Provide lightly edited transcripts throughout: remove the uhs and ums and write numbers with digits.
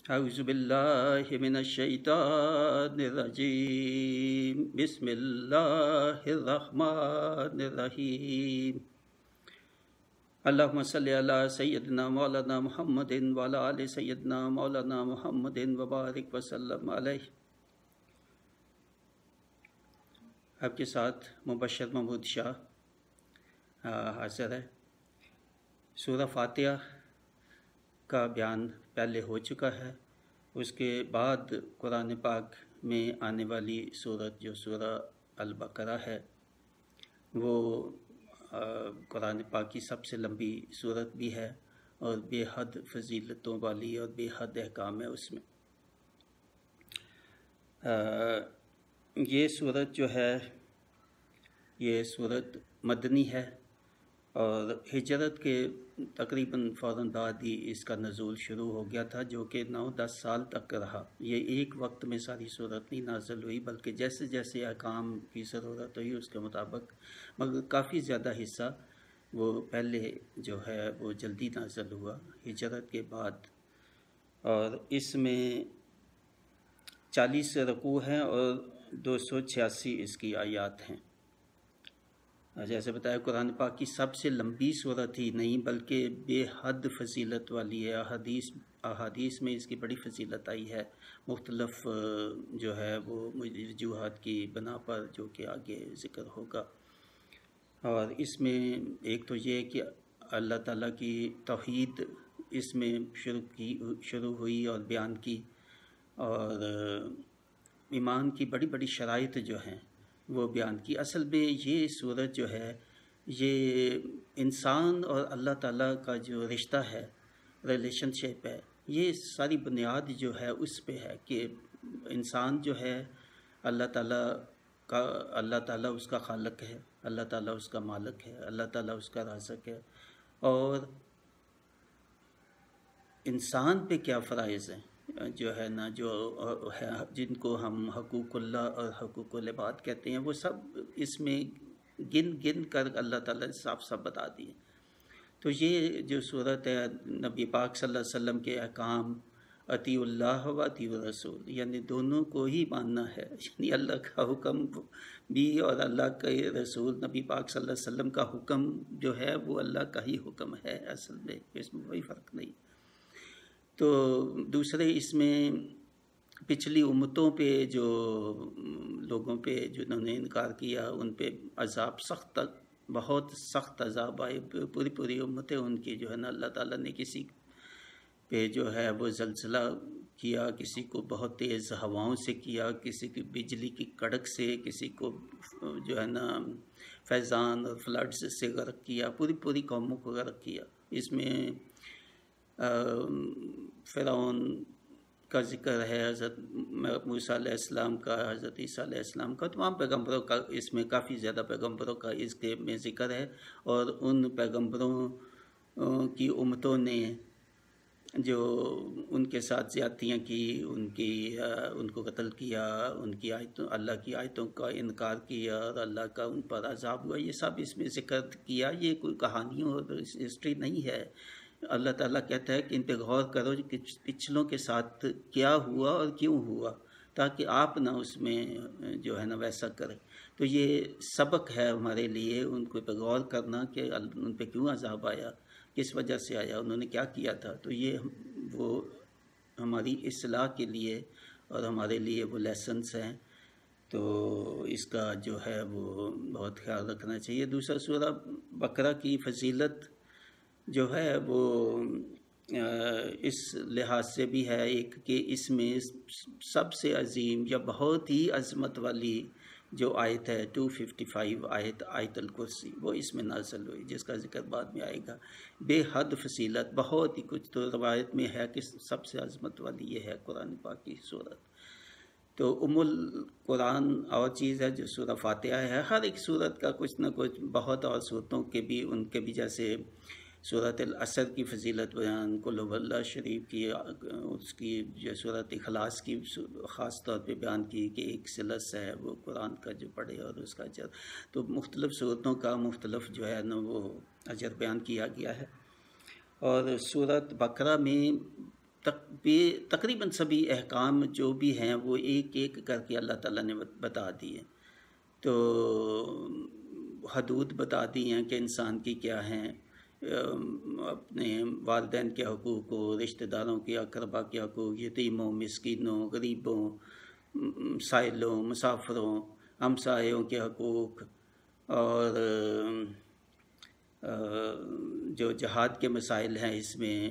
اعوذ باللہ من الشیطان الرجیم بسم اللہ الرحمن الرحیم اللہم صلی علی سیدنا مولانا محمد وعلی آل سیدنا مولانا محمد وبارک وسلم علیہ۔ آپ کے ساتھ مبشر محمود شاہ حاضر ہے۔ سورہ فاتحہ کا بیان پہلے ہو چکا ہے، اس کے بعد قرآن پاک میں آنے والی سورت جو سورہ البقرہ ہے وہ قرآن پاک کی سب سے لمبی سورت بھی ہے اور بے حد فضیلتوں والی اور بے حد احکام ہے اس میں۔ یہ سورت جو ہے یہ سورت مدنی ہے اور ہجرت کے تقریباً فوراً بعد ہی اس کا نزول شروع ہو گیا تھا، جو کہ 9-10 سال تک رہا۔ یہ ایک وقت میں ساری صورت نہیں نازل ہوئی، بلکہ جیسے جیسے احکام کی ضرورت ہوئی اس کے مطابق، مگر کافی زیادہ حصہ وہ پہلے جو ہے وہ جلدی نازل ہوا ہجرت کے بعد۔ اور اس میں 40 رکوع ہیں اور 286 اس کی آیات ہیں۔ جیسے بتایا قرآن پاک کی سب سے لمبی صورت ہی نہیں بلکہ بے حد فضیلت والی ہے۔ احادیث میں اس کی بڑی فضیلت آئی ہے، مختلف جو ہے وہ وجوہات کی بنا پر، جو کہ آگے ذکر ہوگا۔ اور اس میں ایک تو یہ کہ اللہ تعالیٰ کی توحید اس میں شروع ہوئی اور بیان کی، اور ایمان کی بڑی بڑی شرائط جو ہیں وہ بیان کی۔ اصل میں یہ سورت جو ہے یہ انسان اور اللہ تعالیٰ کا جو رشتہ ہے، ریلیشن شپ ہے، یہ ساری بنیاد جو ہے اس پہ ہے کہ انسان جو ہے اللہ تعالیٰ اس کا خالق ہے، اللہ تعالیٰ اس کا مالک ہے، اللہ تعالیٰ اس کا رازق ہے، اور انسان پہ کیا فرائض ہیں جو ہے نا، جو ہے جن کو ہم حقوق اللہ اور حقوق العباد کہتے ہیں، وہ سب اس میں گن کر اللہ تعالیٰ نے صاف صاف بتا دیے۔ تو یہ جو صورت ہے نبی پاک صلی اللہ علیہ وسلم کے احکام، اطیع اللہ و اطیع الرسول، یعنی دونوں کو ہی ماننا ہے، یعنی اللہ کا حکم بھی اور اللہ کے رسول نبی پاک صلی اللہ علیہ وسلم کا حکم جو ہے وہ اللہ کا ہی حکم ہے، اصل میں اس میں کوئی فرق نہیں۔ تو دوسرے اس میں پچھلی امتوں پہ جو لوگوں پہ جنہوں نے انکار کیا ان پہ عذاب سخت، بہت سخت عذاب آئے، پوری امتیں ان کی جو ہے نا، اللہ تعالیٰ نے کسی پہ جو ہے وہ زلزلہ کیا، کسی کو بہت تیز ہواؤں سے کیا، کسی کی بجلی کی کڑک سے، کسی کو جو ہے نا فیضان اور فلڈز سے غرق کیا، پوری قوموں کو غرق کیا۔ اس میں فرعون کا ذکر ہے، حضرت موسیٰ علیہ السلام کا، حضرت عیسیٰ علیہ السلام کا، تمام پیغمبروں کا، اس میں کافی زیادہ پیغمبروں کا اس کے میں ذکر ہے، اور ان پیغمبروں کی امتوں نے جو ان کے ساتھ زیادتیاں کی، ان کو قتل کیا، اللہ کی آیتوں کا انکار کیا اور اللہ کا ان پر عذاب ہوا، یہ سب اس میں ذکر کیا۔ یہ کوئی کہانیوں اور ہسٹری نہیں ہے۔ اللہ تعالیٰ کہتا ہے کہ ان پہ غور کرو کہ پچھلوں کے ساتھ کیا ہوا اور کیوں ہوا، تاکہ آپ نہ اس میں جو ہے نا ویسا کریں۔ تو یہ سبق ہے ہمارے لیے ان کو پہ غور کرنا کہ ان پہ کیوں عذاب آیا، کس وجہ سے آیا، انہوں نے کیا کیا تھا۔ تو یہ وہ ہماری اصلاح کے لیے اور ہمارے لیے وہ لیسنس ہیں، تو اس کا جو ہے وہ بہت خیال رکھنا چاہیے۔ دوسرا سورہ بقرہ کی فضیلت جو ہے وہ اس لحاظ سے بھی ہے، ایک کہ اس میں سب سے عظیم یا بہت ہی عظمت والی جو آیت ہے 255 آیت الکرسی، وہ اس میں نازل ہوئی، جس کا ذکر بعد میں آئے گا۔ بے حد فضیلت، بہت ہی کچھ تو روایت میں ہے کہ سب سے عظمت والی یہ ہے قرآن پاک کی صورت۔ تو القرآن اور چیز ہے جو سورہ فاتحہ ہے، ہر ایک صورت کا کچھ نہ کچھ، بہت اور صورتوں کے بھی ان کے بھی، جیسے سورۃ العصر کی فضیلت بیان، قل هو اللہ شریف کی، اس کی جو سورۃ اخلاص کی خاص طور پہ بیان کی کہ ایک سلس ہے وہ قرآن کا جو پڑھے اور اس کا اجر، تو مختلف صورتوں کا مختلف جو ہے نا وہ اجر بیان کیا گیا ہے۔ اور سورۃ بقرہ میں تقریباً سبھی احکام جو بھی ہیں وہ ایک ایک کر کے اللہ تعالیٰ نے بتا دیے. تو حدود بتا دی ہیں کہ انسان کی کیا ہیں، اپنے والدین کے حقوق کو، رشتہ داروں کے، اقربا کے حقوق، یتیموں، مسکینوں، غریبوں، سائلوں، مسافروں، ہمسایوں کے حقوق، اور جو جہاد کے مسائل ہیں اس میں،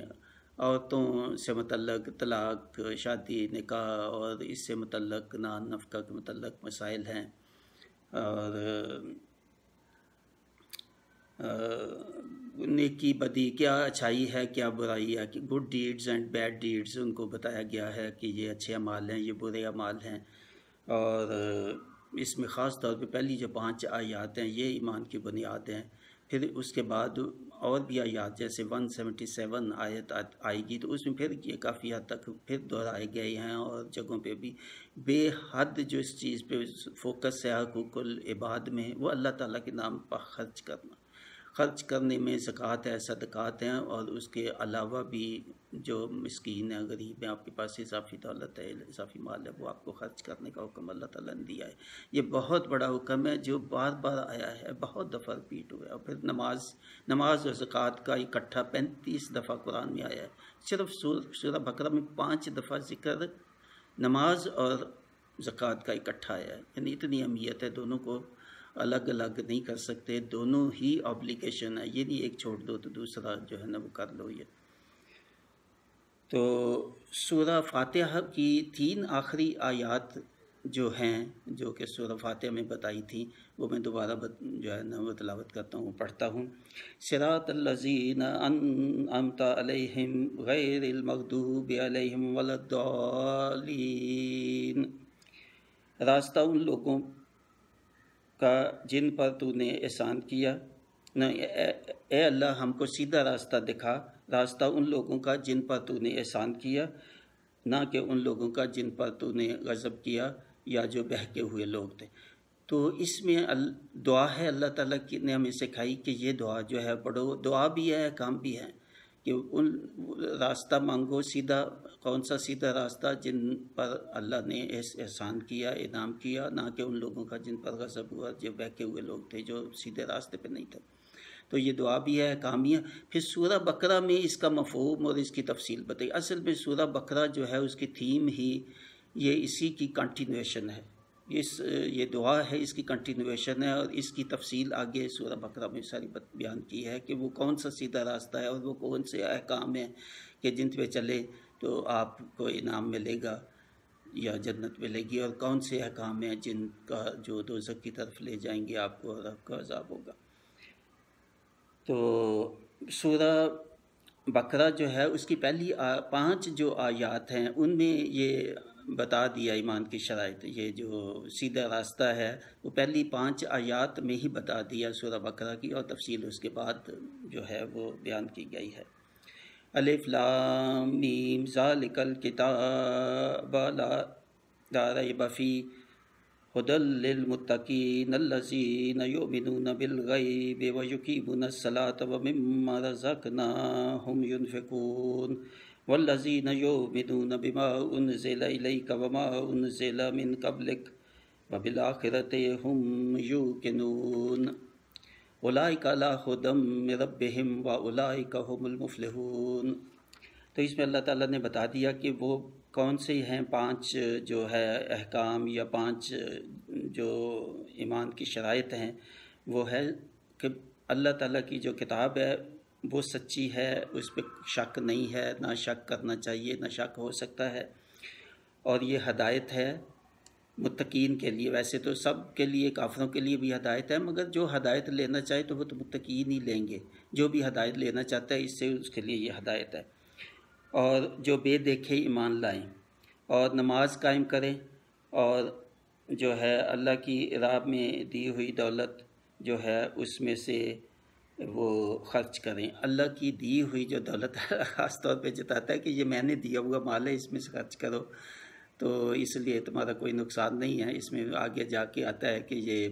عورتوں سے متعلق طلاق، شادی، نکاح اور اس سے متعلق نان نفقہ کے متعلق مسائل ہیں، اور نیکی بدی، کیا اچھائی ہے کیا برائی ہے، کہ good deeds and bad deeds ان کو بتایا گیا ہے کہ یہ اچھے اعمال ہیں، یہ برے اعمال ہیں. اور اس میں خاص طور پہ پہلی جو 5 آیات ہیں یہ ایمان کی بنیاد ہیں. پھر اس کے بعد اور بھی آیات جیسے 177 آیت آئے گی، تو اس میں پھر یہ کافی حد تک پھر دہرائے گئے ہیں، اور جگہوں پہ بھی بے حد جو اس چیز پہ فوکس ہے حقوق العباد میں، وہ اللہ تعالیٰ کے نام پر خرچ کرنے میں زکوٰۃ ہے، صدقات ہیں، اور اس کے علاوہ بھی جو مسکین ہیں، غریب ہیں، آپ کے پاس اضافی دولت ہے، اضافی مال ہے، وہ آپ کو خرچ کرنے کا حکم اللہ تعالیٰ نے دیا ہے. یہ بہت بڑا حکم ہے جو بار بار آیا ہے، بہت دفعہ ریپیٹ ہوا ہے. اور پھر نماز اور زکوٰۃ کا اکٹھا 35 دفعہ قرآن میں آیا ہے. صرف سورہ بقرہ میں 5 دفعہ ذکر نماز اور زکوٰۃ کا اکٹھا آیا ہے. یعنی اتنی اہمیت ہے، دونوں کو الگ الگ نہیں کر سکتے، دونوں ہی آبلیگیشن ہے. یہ نہیں ایک چھوڑ دو تو دوسرا جو ہے نا وہ کر لو. یہ تو سورہ فاتحہ کی 3 آخری آیات جو ہیں، جو کہ سورہ فاتحہ میں بتائی تھیں، وہ میں دوبارہ جو ہے نا وہ تلاوت کرتا ہوں، پڑھتا ہوں. صراط الذین انعمت علیہم غیر المغضوب علیہم ولا الضالین. راستہ ان لوگوں کا جن پر تو نے احسان کیا، اے اللہ ہم کو سیدھا راستہ دکھا. راستہ ان لوگوں کا جن پر تو نے احسان کیا، نہ کہ ان لوگوں کا جن پر تو نے غضب کیا یا جو بہکے ہوئے لوگ تھے. تو اس میں دعا ہے، اللہ تعالیٰ نے ہمیں سکھائی کہ یہ دعا جو ہے پڑھو. دعا بھی ہے، کام بھی ہے، کہ ان راستہ مانگو سیدھا. کون سا سیدھا راستہ؟ جن پر اللہ نے احسان کیا، انعام کیا، نہ کہ ان لوگوں کا جن پر غضب ہوا، جو بہکے ہوئے لوگ تھے، جو سیدھے راستے پہ نہیں تھے. تو یہ دعا بھی ہے، کام بھی ہے. پھر سورہ بقرہ میں اس کا مفہوم اور اس کی تفصیل بتائی. اصل میں سورہ بقرہ جو ہے اس کی تھیم ہی یہ اسی کی کنٹینویشن ہے. یہ دعا ہے، اس کی کنٹینویشن ہے، اور اس کی تفصیل آگے سورہ بقرہ میں ساری بیان کی ہے کہ وہ کون سا سیدھا راستہ ہے، اور وہ کون سے احکام ہیں کہ جن پہ چلے تو آپ کو انعام ملے گا یا جنت ملے گی، اور کون سے احکام ہیں جن کا جو دوزخ کی طرف لے جائیں گے آپ کو، اور آپ کا عذاب ہوگا. تو سورہ بقرہ جو ہے اس کی پہلی 5 جو آیات ہیں ان میں یہ بتا دیا ایمان کی شرائط. یہ جو سیدھا راستہ ہے وہ پہلی 5 آیات میں ہی بتا دیا سورہ بقرہ کی، اور تفصیل اس کے بعد جو ہے وہ بیان کی گئی ہے. الف لام میم ذالک الکتاب لا ریب فیہ ھدی للمتقین الذین یؤمنون بالغیب ویقیمون الصلاۃ ومما رزقناہم ینفقون والذین یؤمنون بما انزل الیک وما انزل من قبلک وبالآخرۃ ھم یوقنون اولئک علی ھدی من ربہم واولئک ھم المفلحون. تو اس میں اللہ تعالیٰ نے بتا دیا کہ وہ کون سے ہیں 5 جو ہے احکام یا 5 جو ایمان کی شرائط ہیں. وہ ہے کہ اللہ تعالیٰ کی جو کتاب ہے وہ سچی ہے، اس پہ شک نہیں ہے، نہ شک کرنا چاہیے، نہ شک ہو سکتا ہے. اور یہ ہدایت ہے متقین کے لیے. ویسے تو سب کے لیے، کافروں کے لیے بھی ہدایت ہے، مگر جو ہدایت لینا چاہے تو وہ تو متقین ہی لیں گے. جو بھی ہدایت لینا چاہتا ہے اس سے، اس کے لیے یہ ہدایت ہے. اور جو بے دیکھے ایمان لائیں اور نماز قائم کریں، اور جو ہے اللہ کی راہ میں دی ہوئی دولت جو ہے اس میں سے وہ خرچ کریں. اللہ کی دی ہوئی جو دولت ہے خاص طور پہ جتاتا ہے کہ یہ میں نے دیا ہوا مال ہے، اس میں سے خرچ کرو، تو اس لیے تمہارا کوئی نقصان نہیں ہے. اس میں آگے جا کے آتا ہے کہ یہ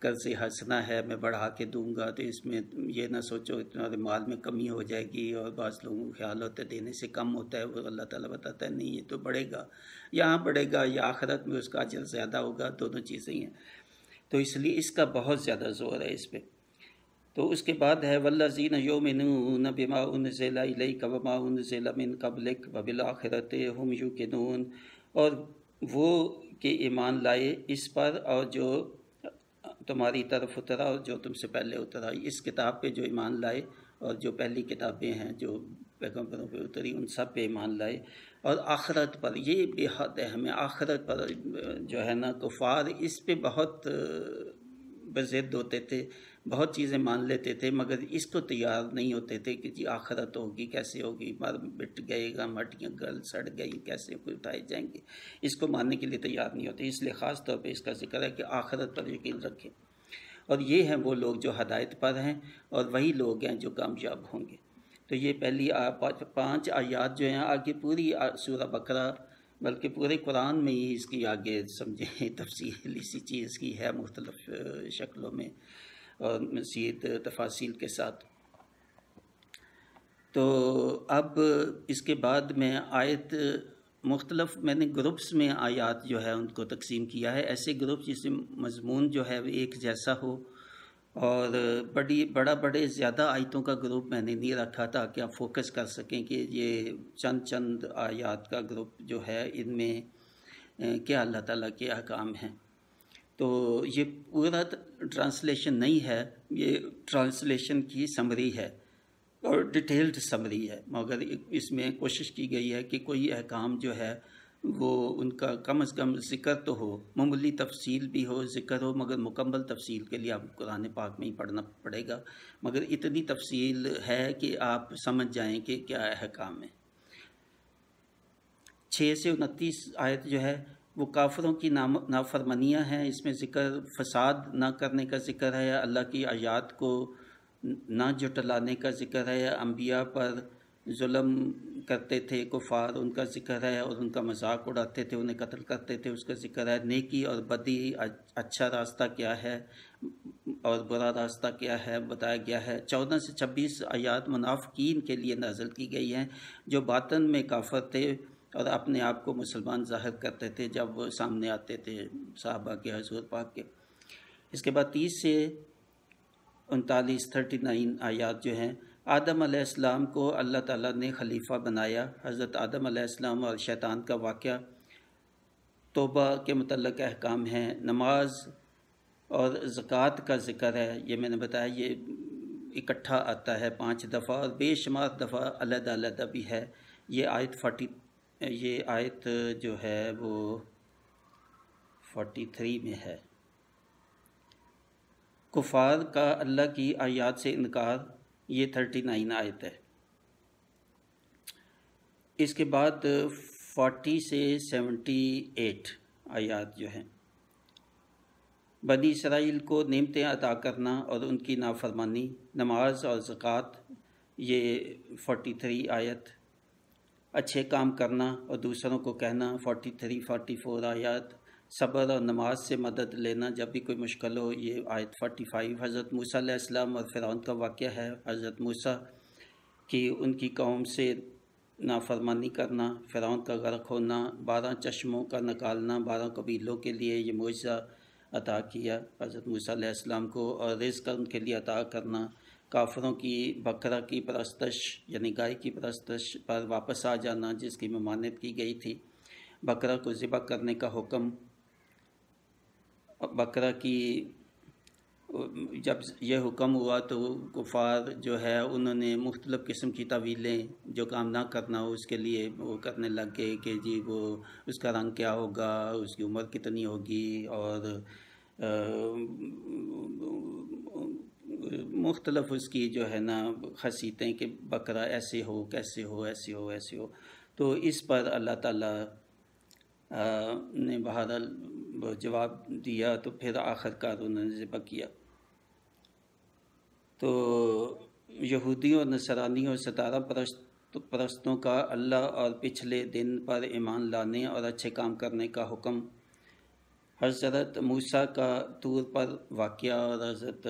قرض ہنسنا ہے میں بڑھا کے دوں گا تو اس میں یہ نہ سوچو تمہارے مال میں کمی ہو جائے گی، اور بعض لوگوں کو خیال ہوتا ہے دینے سے کم ہوتا ہے، وہ اللہ تعالیٰ بتاتا ہے نہیں، یہ تو بڑھے گا، یہاں بڑھے گا یا آخرت میں اس کا اجر زیادہ ہوگا، دونوں چیزیں ہیں۔ تو اس لیے اس کا بہت زیادہ زور ہے اس پہ۔ تو اس کے بعد ہے والذین یؤمنون بما انزل الیک وما انزل من قبلک وبالآخرۃ ھم یوقنون، اور وہ کہ ایمان لائے اس پر اور جو تمہاری طرف اترا اور جو تم سے پہلے اترا، اس کتاب پہ جو ایمان لائے اور جو پہلی کتابیں ہیں جو پیغمبروں پہ اتری ان سب پہ ایمان لائے، اور آخرت پر، یہ بے حد اہم ہے، آخرت پر جو ہے نا کفار اس پہ بہت بضد ہوتے تھے، بہت چیزیں مان لیتے تھے مگر اس کو تیار نہیں ہوتے تھے کہ جی آخرت ہوگی، کیسے ہوگی، مر مٹ گئے گا، مٹیاں گل سڑ گئی، کیسے کوئی اٹھائے جائیں گے، اس کو ماننے کے لیے تیار نہیں ہوتے۔ اس لیے خاص طور پہ اس کا ذکر ہے کہ آخرت پر یقین رکھیں، اور یہ ہیں وہ لوگ جو ہدایت پر ہیں اور وہی لوگ ہیں جو کامیاب ہوں گے۔ تو یہ پہلی 5 آیات جو ہیں، آگے پوری سورہ بقرہ بلکہ پورے قرآن میں ہی اس کی آگے سمجھیں تفصیل اسی چیز کی ہے، مختلف شکلوں میں اور مزید تفاصیل کے ساتھ۔ تو اب اس کے بعد میں آیت مختلف میں نے گروپس میں آیات جو ہے ان کو تقسیم کیا ہے، ایسے گروپ جس میں مضمون جو ہے وہ ایک جیسا ہو، اور بڑے زیادہ آیتوں کا گروپ میں نے نہیں رکھا تاکہ آپ فوکس کر سکیں کہ یہ چند آیات کا گروپ جو ہے ان میں کیا اللہ تعالیٰ کے احکام ہیں۔ تو یہ پورا ٹرانسلیشن نہیں ہے، یہ ٹرانسلیشن کی سمری ہے اور ڈیٹیلڈ سمری ہے، مگر اس میں کوشش کی گئی ہے کہ کوئی احکام جو ہے وہ ان کا کم از کم ذکر تو ہو، معمولی تفصیل بھی ہو، ذکر ہو، مگر مکمل تفصیل کے لیے آپ قرآن پاک میں ہی پڑھنا پڑے گا، مگر اتنی تفصیل ہے کہ آپ سمجھ جائیں کہ کیا احکام ہے۔ 6 سے 29 آیت جو ہے وہ کافروں کی نافرمانیاں ہیں، اس میں ذکر فساد نہ کرنے کا ذکر ہے، اللہ کی آیات کو نہ جھٹلانے کا ذکر ہے، انبیاء پر ظلم کرتے تھے کفار ان کا ذکر ہے، اور ان کا مذاق اڑاتے تھے، انہیں قتل کرتے تھے اس کا ذکر ہے، نیکی اور بدی، اچھا راستہ کیا ہے اور برا راستہ کیا ہے بتایا گیا ہے۔ 14 سے 26 آیات منافقین کے لیے نازل کی گئی ہیں جو باطن میں کافر تھے اور اپنے آپ کو مسلمان ظاہر کرتے تھے جب وہ سامنے آتے تھے صحابہ کے، حضور پاک کے۔ اس کے بعد 30 سے 39 آیات جو ہیں، آدم علیہ السلام کو اللہ تعالیٰ نے خلیفہ بنایا، حضرت آدم علیہ السلام اور شیطان کا واقعہ، توبہ کے متعلق احکام ہیں، نماز اور زکوٰۃ کا ذکر ہے، یہ میں نے بتایا یہ اکٹھا آتا ہے 5 دفعہ اور بے شمار دفعہ علیحدہ علیحدہ بھی ہے۔ یہ آیت جو ہے وہ 43 میں ہے۔ کفار کا اللہ کی آیات سے انکار، یہ 39 آیت ہے۔ اس کے بعد 40 سے 78 آیات جو ہیں، بنی اسرائیل کو نعمتیں عطا کرنا اور ان کی نافرمانی، نماز اور زکوٰۃ، یہ 43 آیت، اچھے کام کرنا اور دوسروں کو کہنا، 43-44 آیات، صبر اور نماز سے مدد لینا جب بھی کوئی مشکل ہو، یہ آیت 45۔ حضرت موسیٰ علیہ السلام اور فرعون کا واقعہ ہے، حضرت موسیٰ کی ان کی قوم سے نافرمانی کرنا، فرعون کا غرق ہونا، 12 چشموں کا نکالنا، 12 قبیلوں کے لیے یہ معجزہ عطا کیا حضرت موسیٰ علیہ السلام کو، اور رزق ان کے لیے عطا کرنا، کافروں کی بکرا کی پرستش یعنی گائے کی پرستش پر واپس آ جانا جس کی ممانعت کی گئی تھی، بکرا کو ذبح کرنے کا حکم، بکرا کی جب یہ حکم ہوا تو کفار جو ہے انہوں نے مختلف قسم کی تعویلیں، جو کام نہ کرنا ہو اس کے لیے وہ کرنے لگ گئے کہ جی وہ اس کا رنگ کیا ہوگا، اس کی عمر کتنی ہوگی، اور مختلف اس کی جو ہے نا خصیتیں کہ بکرا ایسے ہو، کیسے ہو، ایسے ہو، ایسے ہو۔ تو اس پر اللہ تعالیٰ نے بہرحال جواب دیا، تو پھر آخر کار انہوں نے ذبح کیا۔ تو یہودیوں اور نصرانیوں اور ستارہ پرستوں کا اللہ اور پچھلے دن پر ایمان لانے اور اچھے کام کرنے کا حکم، حضرت موسیٰ کا طور پر واقعہ اور حضرت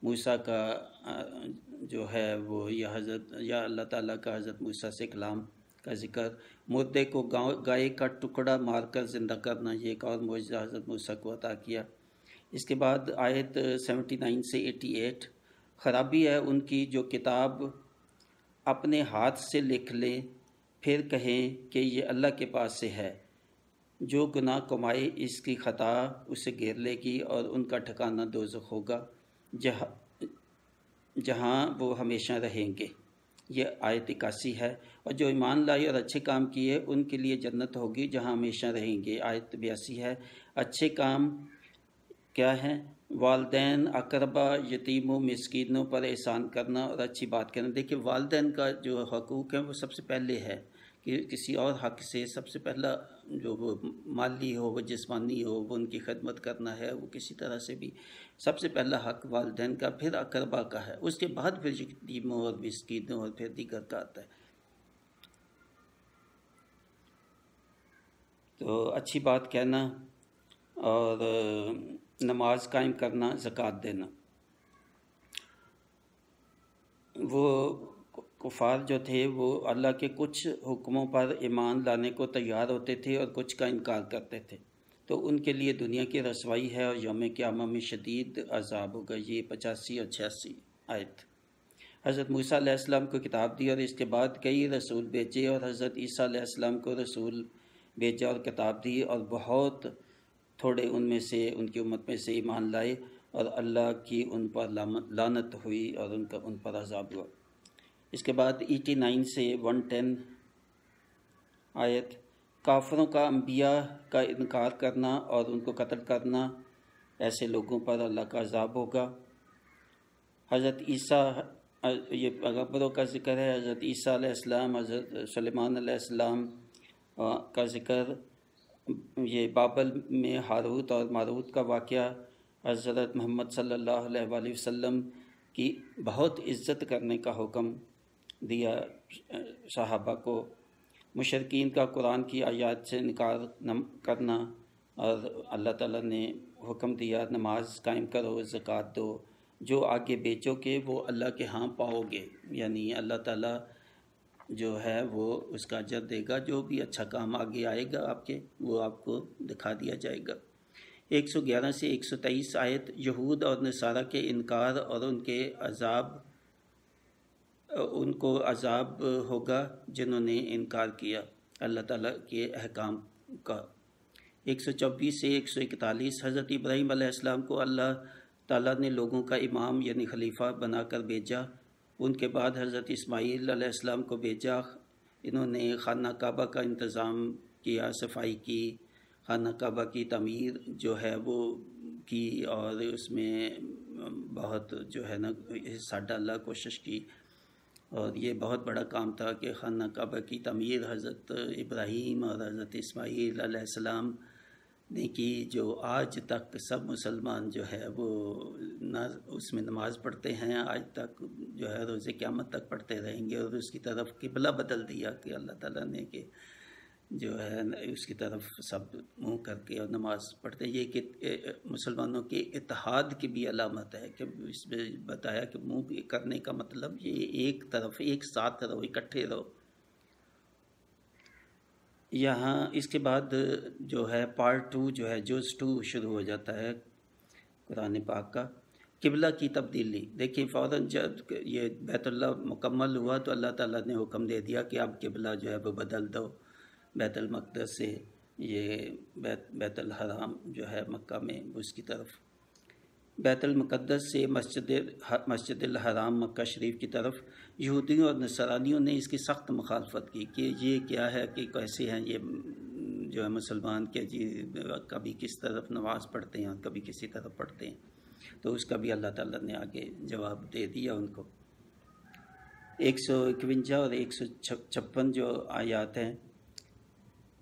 موسیٰ کا جو ہے وہ یا اللہ تعالیٰ کا حضرت موسیٰ سے کلام کا ذکر، مردے کو گائے کا ٹکڑا مار کر زندہ کرنا، یہ ایک اور معجزہ حضرت موسیٰ کو عطا کیا۔ اس کے بعد آیت 79 سے 88، خرابی ہے ان کی جو کتاب اپنے ہاتھ سے لکھ لیں پھر کہیں کہ یہ اللہ کے پاس سے ہے، جو گناہ کمائے اس کی خطا اسے گھیر لے گی اور ان کا ٹھکانہ دوزخ ہوگا جہاں وہ ہمیشہ رہیں گے۔ یہ آیت 81 ہے، اور جو ایمان لائے اور اچھے کام کیے ان کے لیے جنت ہوگی جہاں ہمیشہ رہیں گے۔ آیت 82 ہے۔ اچھے کام کیا ہیں؟ والدین، اقربا، یتیموں، مسکینوں پر احسان کرنا اور اچھی بات کرنا۔ دیکھیے والدین کا جو حقوق ہیں وہ سب سے پہلے ہے کہ کسی اور حق سے سب سے پہلا جو وہ مالی ہو، وہ جسمانی ہو، وہ ان کی خدمت کرنا ہے، وہ کسی طرح سے بھی سب سے پہلا حق والدین کا، پھر اقربا کا ہے، اس کے بعد پھر یتیموں اور مسکینوں اور پھر دیگر کا آتا ہے۔ تو اچھی بات کہنا اور نماز قائم کرنا، زکوٰۃ دینا۔ وہ کفار جو تھے وہ اللہ کے کچھ حکموں پر ایمان لانے کو تیار ہوتے تھے اور کچھ کا انکار کرتے تھے، تو ان کے لیے دنیا کی رسوائی ہے اور یوم قیامہ میں شدید عذاب ہوگا۔ یہ 85 اور 86 آیت۔ حضرت موسیٰ علیہ السلام کو کتاب دی اور اس کے بعد کئی رسول بھیجے، اور حضرت عیسیٰ علیہ السلام کو رسول بھیجا اور کتاب دی، اور بہت تھوڑے ان میں سے ان کی امت میں سے ایمان لائے، اور اللہ کی ان پر لعنت ہوئی اور ان پر عذاب ہوا۔ اس کے بعد 89 سے 110 آیت۔ کافروں کا انبیاء کا انکار کرنا اور ان کو قتل کرنا، ایسے لوگوں پر اللہ کا عذاب ہوگا۔ حضرت عیسیٰ، یہ پیغمبروں کا ذکر ہے، حضرت عیسیٰ علیہ السلام، حضرت سلیمان علیہ السلام کا ذکر، یہ بابل میں ہاروت اور ماروت کا واقعہ، حضرت محمد صلی اللہ علیہ وآلہ وسلم کی بہت عزت کرنے کا حکم دیا صحابہ کو، مشرکین کا قرآن کی آیات سے انکار کرنا، اور اللہ تعالیٰ نے حکم دیا نماز قائم کرو، زکوٰۃ دو، جو آگے بیچو گے وہ اللہ کے ہاں پاؤ گے، یعنی اللہ تعالیٰ جو ہے وہ اس کا اجر دے گا، جو بھی اچھا کام آگے آئے گا آپ کے وہ آپ کو دکھا دیا جائے گا۔ 111 سے 123 آیت۔ یہود اور نصارہ کے انکار اور ان کو عذاب ہوگا جنہوں نے انکار کیا اللہ تعالیٰ کے احکام کا۔ 124 سے 141۔ حضرت ابراہیم علیہ السلام کو اللہ تعالیٰ نے لوگوں کا امام یعنی خلیفہ بنا کر بھیجا، ان کے بعد حضرت اسماعیل علیہ السلام کو بھیجا، انہوں نے خانہ کعبہ کا انتظام کیا، صفائی کی، خانہ کعبہ کی تعمیر جو ہے وہ کی، اور اس میں بہت جو ہے نا حصہ ڈالا، کوشش کی، اور یہ بہت بڑا کام تھا کہ خانہ کعبہ کی تعمیر حضرت ابراہیم اور حضرت اسماعیل علیہ السلام نے کی، جو آج تک سب مسلمان جو ہے وہ اس میں نماز پڑھتے ہیں، آج تک جو ہے روز قیامت تک پڑھتے رہیں گے، اور اس کی طرف قبلہ بدل دیا کہ اللہ تعالیٰ نے کہ جو ہے اس کی طرف سب منہ کر کے اور نماز پڑھتے ہیں۔ یہ کہ مسلمانوں کے اتحاد کی بھی علامت ہے کہ اس میں بتایا کہ منہ کرنے کا مطلب یہ ایک طرف ایک ساتھ رہو، اکٹھے رہو۔ یہاں اس کے بعد جو ہے پارٹ 2 جو ہے جز 2 شروع ہو جاتا ہے قرآن پاک کا۔ قبلہ کی تبدیلی۔ دیکھیں فوراً جب یہ بیت اللہ مکمل ہوا تو اللہ تعالیٰ نے حکم دے دیا کہ اب قبلہ جو ہے وہ بدل دو، بیت المقدس سے یہ بیت الحرام جو ہے مکہ میں اس کی طرف، بیت المقدس سے مسجد الحرام مکہ شریف کی طرف۔ یہودیوں اور نصرانیوں نے اس کی سخت مخالفت کی کہ یہ کیا ہے کہ کیسے ہیں یہ جو ہے مسلمان کہ جی کبھی کس طرف نماز پڑھتے ہیں اور کبھی کسی طرف پڑھتے ہیں، تو اس کا بھی اللہ تعالیٰ نے آگے جواب دے دیا ان کو۔ 151 اور 156 جو آیات ہیں۔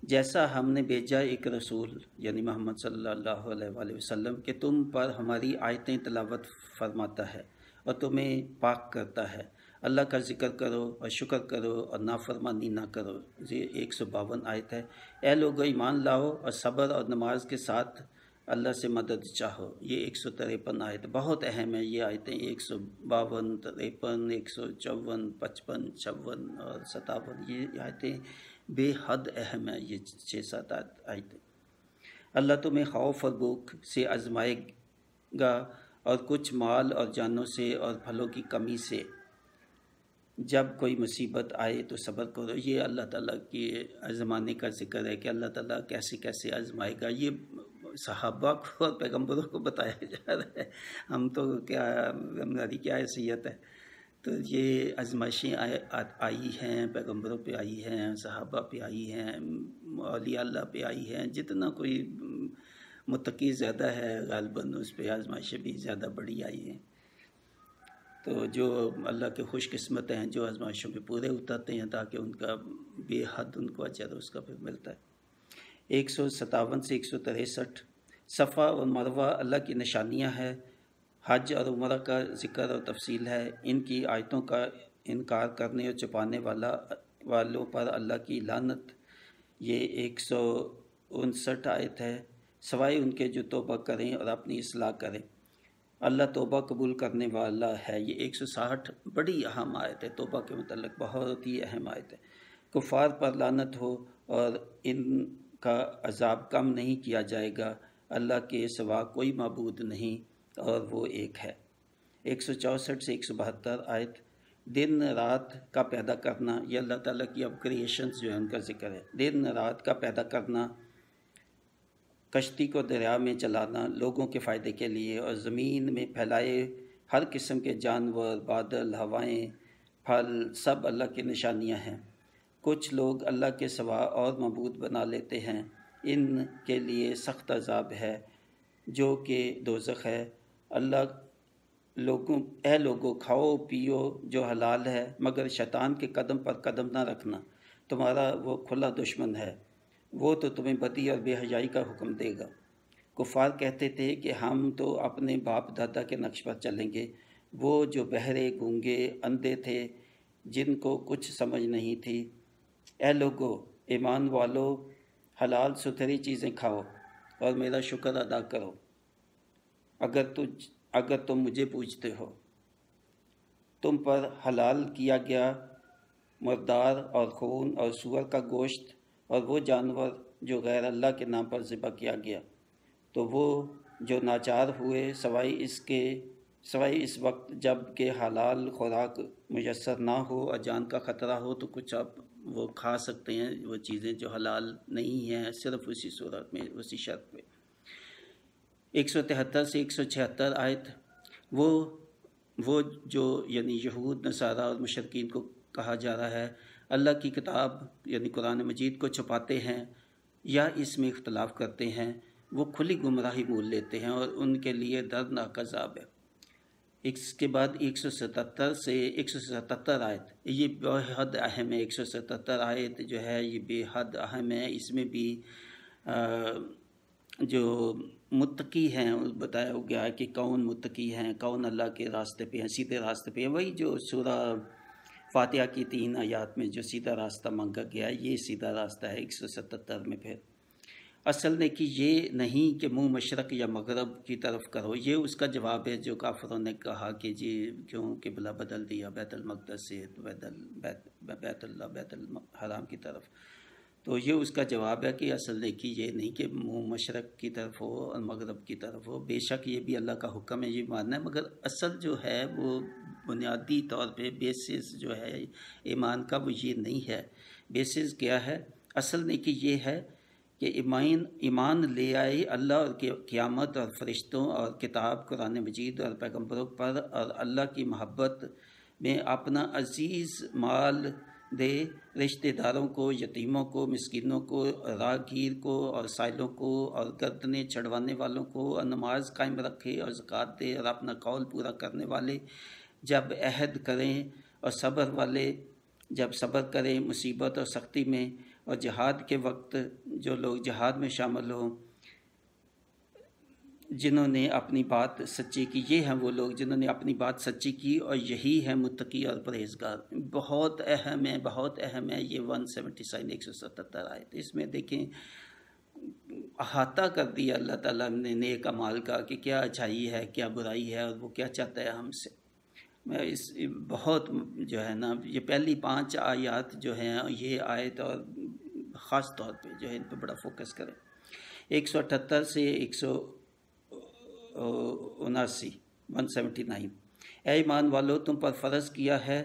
جیسا ہم نے بھیجا ایک رسول یعنی محمد صلی اللہ علیہ وآلہ وسلم کہ تم پر ہماری آیتیں تلاوت فرماتا ہے اور تمہیں پاک کرتا ہے، اللہ کا ذکر کرو اور شکر کرو اور نافرمانی نہ کرو۔ یہ 152 آیت ہے۔ اے لوگو ایمان لاؤ اور صبر اور نماز کے ساتھ اللہ سے مدد چاہو۔ یہ 153 آیت بہت اہم ہے۔ یہ آیتیں 152، 53، 154، 55، 56 اور 57، یہ آیتیں بے حد اہم ہیں۔ یہ 6-7 آیتیں اللہ تمہیں خوف اور بھوک سے آزمائے گا اور کچھ مال اور جانوں سے اور پھلوں کی کمی سے۔ جب کوئی مصیبت آئے تو صبر کرو۔ یہ اللہ تعالیٰ کی آزمانے کا ذکر ہے کہ اللہ تعالیٰ کیسے کیسے آزمائے گا۔ یہ صحابہ کو اور پیغمبروں کو بتایا جا رہا ہے، ہم تو کیا، ہماری کیا حیثیت ہے۔ تو یہ آزمائشیں آئی ہیں، پیغمبروں پہ آئی ہیں، صحابہ پہ آئی ہیں، اولیاء اللہ پہ آئی ہیں۔ جتنا کوئی متقی زیادہ ہے غالباً اس پہ آزمائشیں بھی زیادہ بڑی آئی ہیں۔ تو جو اللہ کے خوش قسمت ہیں جو آزمائشوں پہ پورے اترتے ہیں تاکہ ان کا بے حد ان کو اجر اس کا پھر ملتا ہے۔ 157 سے 163 صفا اور مروہ اللہ کی نشانیاں ہیں۔ حج اور عمرہ کا ذکر اور تفصیل ہے۔ ان کی آیتوں کا انکار کرنے اور چھپانے والوں پر اللہ کی لعنت۔ یہ 159 آیت ہے۔ سوائے ان کے جو توبہ کریں اور اپنی اصلاح کریں، اللہ توبہ قبول کرنے والا ہے۔ یہ 160 بڑی اہم آیت ہے، توبہ کے متعلق بہت ہی اہم آیت ہے۔ کفار پر لعنت ہو اور ان کا عذاب کم نہیں کیا جائے گا۔ اللہ کے سوا کوئی معبود نہیں اور وہ ایک ہے۔ 164 سے 172 آیت دن رات کا پیدا کرنا۔ یہ اللہ تعالیٰ کی اب کریشنز جو ہے ان کا ذکر ہے۔ دن رات کا پیدا کرنا، کشتی کو دریا میں چلانا لوگوں کے فائدے کے لیے، اور زمین میں پھیلائے ہر قسم کے جانور، بادل، ہوائیں، پھل، سب اللہ کی نشانیاں ہیں۔ کچھ لوگ اللہ کے سوا اور معبود بنا لیتے ہیں، ان کے لیے سخت عذاب ہے جو کہ دوزخ ہے۔ اے لوگو کھاؤ پیو جو حلال ہے، مگر شیطان کے قدم پر قدم نہ رکھنا، تمہارا وہ کھلا دشمن ہے، وہ تو تمہیں بدی اور بے حیائی کا حکم دے گا۔ کفار کہتے تھے کہ ہم تو اپنے باپ دادا کے نقش پر چلیں گے، وہ جو بہرے، گونگے، اندھے تھے، جن کو کچھ سمجھ نہیں تھی۔ اے لوگو ایمان والو، حلال ستھری چیزیں کھاؤ اور میرا شکر ادا کرو اگر تم مجھے پوجتے ہو۔ تم پر حلال کیا گیا مردار اور خون اور سور کا گوشت اور وہ جانور جو غیر اللہ کے نام پر ذبح کیا گیا، تو وہ جو ناچار ہوئے سوائے اس وقت جب کہ حلال خوراک میسر نہ ہو اور جان کا خطرہ ہو تو کچھ آپ وہ کھا سکتے ہیں، وہ چیزیں جو حلال نہیں ہیں، صرف اسی صورت میں، اسی شرط پہ۔ 173 سے 176 آیت وہ جو یعنی یہود، نصارہ اور مشرکین کو کہا جا رہا ہے اللہ کی کتاب یعنی قرآن مجید کو چھپاتے ہیں یا اس میں اختلاف کرتے ہیں، وہ کھلی گمراہی مول لیتے ہیں اور ان کے لیے دردناک عذاب ہے۔ اس کے بعد 177 سے 177 آیت یہ بے حد اہم ہے۔ 177 آیت جو ہے یہ بے حد اہم ہے۔ اس میں بھی جو متقی ہیں بتایا گیا ہے کہ کون متقی ہیں، کون اللہ کے راستے پہ ہیں، سیدھے راستے پہ ہیں۔ وہی جو سورہ فاتحہ کی 3 آیات میں جو سیدھا راستہ مانگا گیا ہے، یہ سیدھا راستہ ہے 177 میں۔ پھر اصل نیکی یہ نہیں کہ منہ مشرق یا مغرب کی طرف کرو، یہ اس کا جواب ہے جو کافروں نے کہا کہ جی کیوں قبلہ بدل دیا بیت المقدس سے بیت الحرام کی طرف۔ تو یہ اس کا جواب ہے کہ اصل نیکی یہ نہیں کہ منہ مشرق کی طرف ہو اور مغرب کی طرف ہو، بے شک یہ بھی اللہ کا حکم ہے، یہ ماننا ہے، مگر اصل جو ہے وہ بنیادی طور پہ بیسس جو ہے ایمان کا وہ یہ نہیں ہے۔ بیسس کیا ہے؟ اصل نیکی یہ ہے کہ ایمان لے آئے اللہ اور قیامت اور فرشتوں اور کتاب قرآن مجید اور پیغمبروں پر، اور اللہ کی محبت میں اپنا عزیز مال دے، رشتہ داروں کو، یتیموں کو، مسکینوں کو، راہگیر کو اور سائلوں کو اور گردنیں چھڑوانے والوں کو، اور نماز قائم رکھے اور زکوٰۃ دے، اور اپنا قول پورا کرنے والے جب عہد کریں، اور صبر والے جب صبر کریں مصیبت اور سختی میں، اور جہاد کے وقت جو لوگ جہاد میں شامل ہوں جنہوں نے اپنی بات سچی کی، یہ ہیں وہ لوگ جنہوں نے اپنی بات سچی کی، اور یہی ہے متقی اور پرہیزگار۔ بہت اہم ہے، بہت اہم ہے یہ 177 177 آیت۔ اس میں دیکھیں احاطہ کر دیا اللہ تعالیٰ نے نیک اعمال کا کہ کیا اچھائی ہے، کیا برائی ہے، اور وہ کیا چاہتا ہے ہم سے۔ میں اس بہت جو ہے نا، یہ پہلی 5 آیات جو ہیں یہ آیت، اور خاص طور پہ جو ہے ان پہ بڑا فوکس کریں۔ 178 سے 179 179۔ اے ایمان والو، تم پر فرض کیا ہے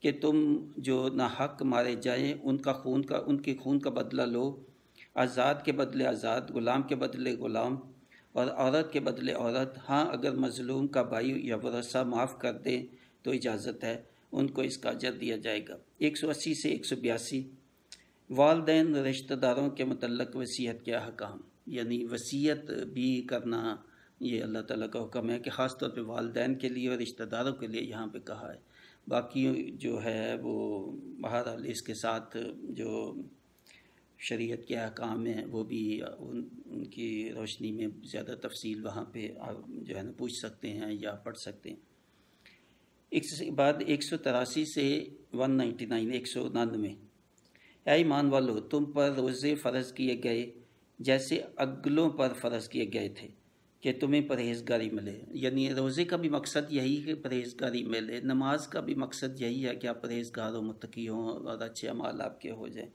کہ تم جو ناحق مارے جائیں ان کے خون کا بدلہ لو، آزاد کے بدلے آزاد، غلام کے بدلے غلام، اور عورت کے بدلے عورت۔ ہاں اگر مظلوم کا بھائی یا ورثہ معاف کر دیں تو اجازت ہے، ان کو اس کا اجر دیا جائے گا۔ 180 سے 182۔ والدین رشتہ داروں کے متعلق وصیت کے احکام، یعنی وصیت بھی کرنا یہ اللہ تعالیٰ کا حکم ہے کہ خاص طور پہ والدین کے لیے اور رشتہ داروں کے لیے یہاں پہ کہا ہے۔ باقی جو ہے وہ بہرحال اس کے ساتھ جو شریعت کے احکام ہیں وہ بھی ان کی روشنی میں زیادہ تفصیل وہاں پہ جو ہے نا پوچھ سکتے ہیں یا پڑھ سکتے ہیں۔ اس کے بعد 183 سے 199 199۔ اے ایمان والو، تم پر روزے فرض کیے گئے جیسے اگلوں پر فرض کیے گئے تھے کہ تمہیں پرہیزگاری ملے۔ یعنی روزے کا بھی مقصد یہی ہے کہ پرہیزگاری ملے، نماز کا بھی مقصد یہی ہے کہ آپ پرہیزگار و متقی ہوں اور اچھے اعمال آپ کے ہو جائیں۔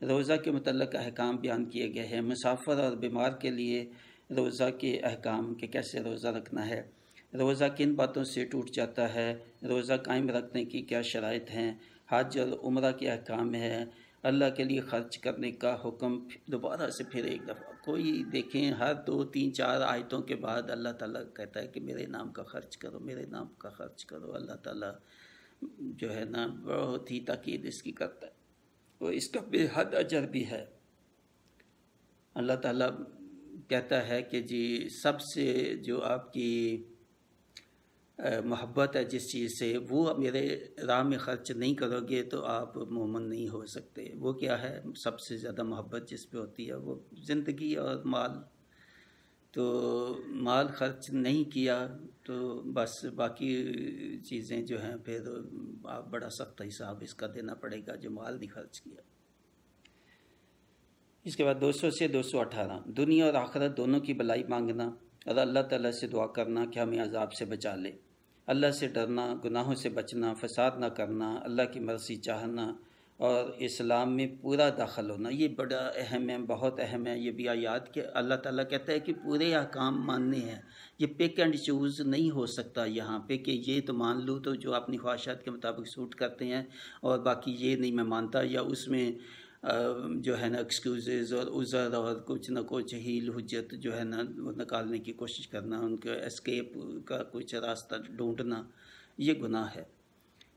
روزہ کے متعلق احکام بیان کیے گئے ہیں۔ مسافر اور بیمار کے لیے روزہ کے احکام کہ کیسے روزہ رکھنا ہے، روزہ کن باتوں سے ٹوٹ جاتا ہے، روزہ قائم رکھنے کی کیا شرائط ہیں، حج اور عمرہ کے احکام ہے، اللہ کے لیے خرچ کرنے کا حکم۔ دوبارہ سے پھر ایک دفعہ کوئی دیکھیں ہر 2 3 4 آیتوں کے بعد اللہ تعالیٰ کہتا ہے کہ میرے نام کا خرچ کرو، میرے نام کا خرچ کرو۔ اللہ تعالیٰ جو ہے نا بہت ہی تاکید اس کی کرتا ہے، اور اس کا بے حد اجر بھی ہے۔ اللہ تعالیٰ کہتا ہے کہ جی سب سے جو آپ کی محبت ہے جس چیز سے، وہ میرے راہ میں خرچ نہیں کرو گے تو آپ مومن نہیں ہو سکتے۔ وہ کیا ہے؟ سب سے زیادہ محبت جس پہ ہوتی ہے وہ زندگی اور مال۔ تو مال خرچ نہیں کیا تو بس باقی چیزیں جو ہیں پھر آپ بڑا سخت حساب اس کا دینا پڑے گا جو مال نہیں خرچ کیا۔ اس کے بعد 200 سے 218۔ دنیا اور آخرت دونوں کی بھلائی مانگنا اور اللہ تعالیٰ سے دعا کرنا کہ ہمیں عذاب سے بچا لے، اللہ سے ڈرنا، گناہوں سے بچنا، فساد نہ کرنا، اللہ کی مرضی چاہنا اور اسلام میں پورا داخل ہونا۔ یہ بڑا اہم ہے، بہت اہم ہے یہ بھی آیات کہ اللہ تعالیٰ کہتا ہے کہ پورے احکام ماننے ہیں۔ یہ پک اینڈ چوز نہیں ہو سکتا یہاں پہ کہ یہ تو مان لوں تو جو اپنی خواہشات کے مطابق سوٹ کرتے ہیں اور باقی یہ نہیں میں مانتا، یا اس میں جو ہے نا ایکسکیوزز اور عذر اور کچھ نہ کچھ ہیل حجت جو ہے نا وہ نکالنے کی کوشش کرنا، ان کے اسکیپ کا کچھ راستہ ڈھونڈنا، یہ گناہ ہے۔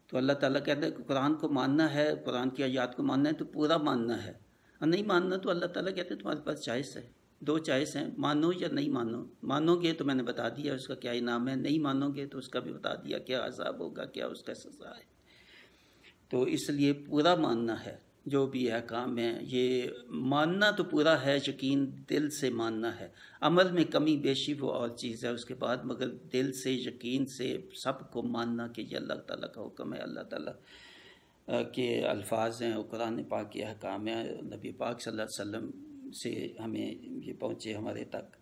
تو اللہ تعالیٰ کہتا ہے کہ قرآن کو ماننا ہے، قرآن کی آیات کو ماننا ہے تو پورا ماننا ہے، اور نہیں ماننا تو اللہ تعالیٰ کہتے ہیں تمہارے پاس چوائس ہے، 2 چوائس ہیں، مانو یا نہیں مانو۔ مانو گے تو میں نے بتا دیا اس کا کیا انعام ہے، نہیں مانو گے تو اس کا بھی بتا دیا کیا عذاب ہوگا، کیا اس کا سزا ہے۔ تو اس لیے پورا ماننا ہے جو بھی احکام ہیں، یہ ماننا تو پورا ہے، یقین دل سے ماننا ہے۔ عمل میں کمی بیشی وہ اور چیز ہے اس کے بعد، مگر دل سے یقین سے سب کو ماننا کہ یہ اللہ تعالیٰ کا حکم ہے، اللہ تعالیٰ کے الفاظ ہیں اور قرآن پاک کے احکام ہیں، نبی پاک صلی اللہ علیہ وسلم سے ہمیں یہ پہنچے ہمارے تک۔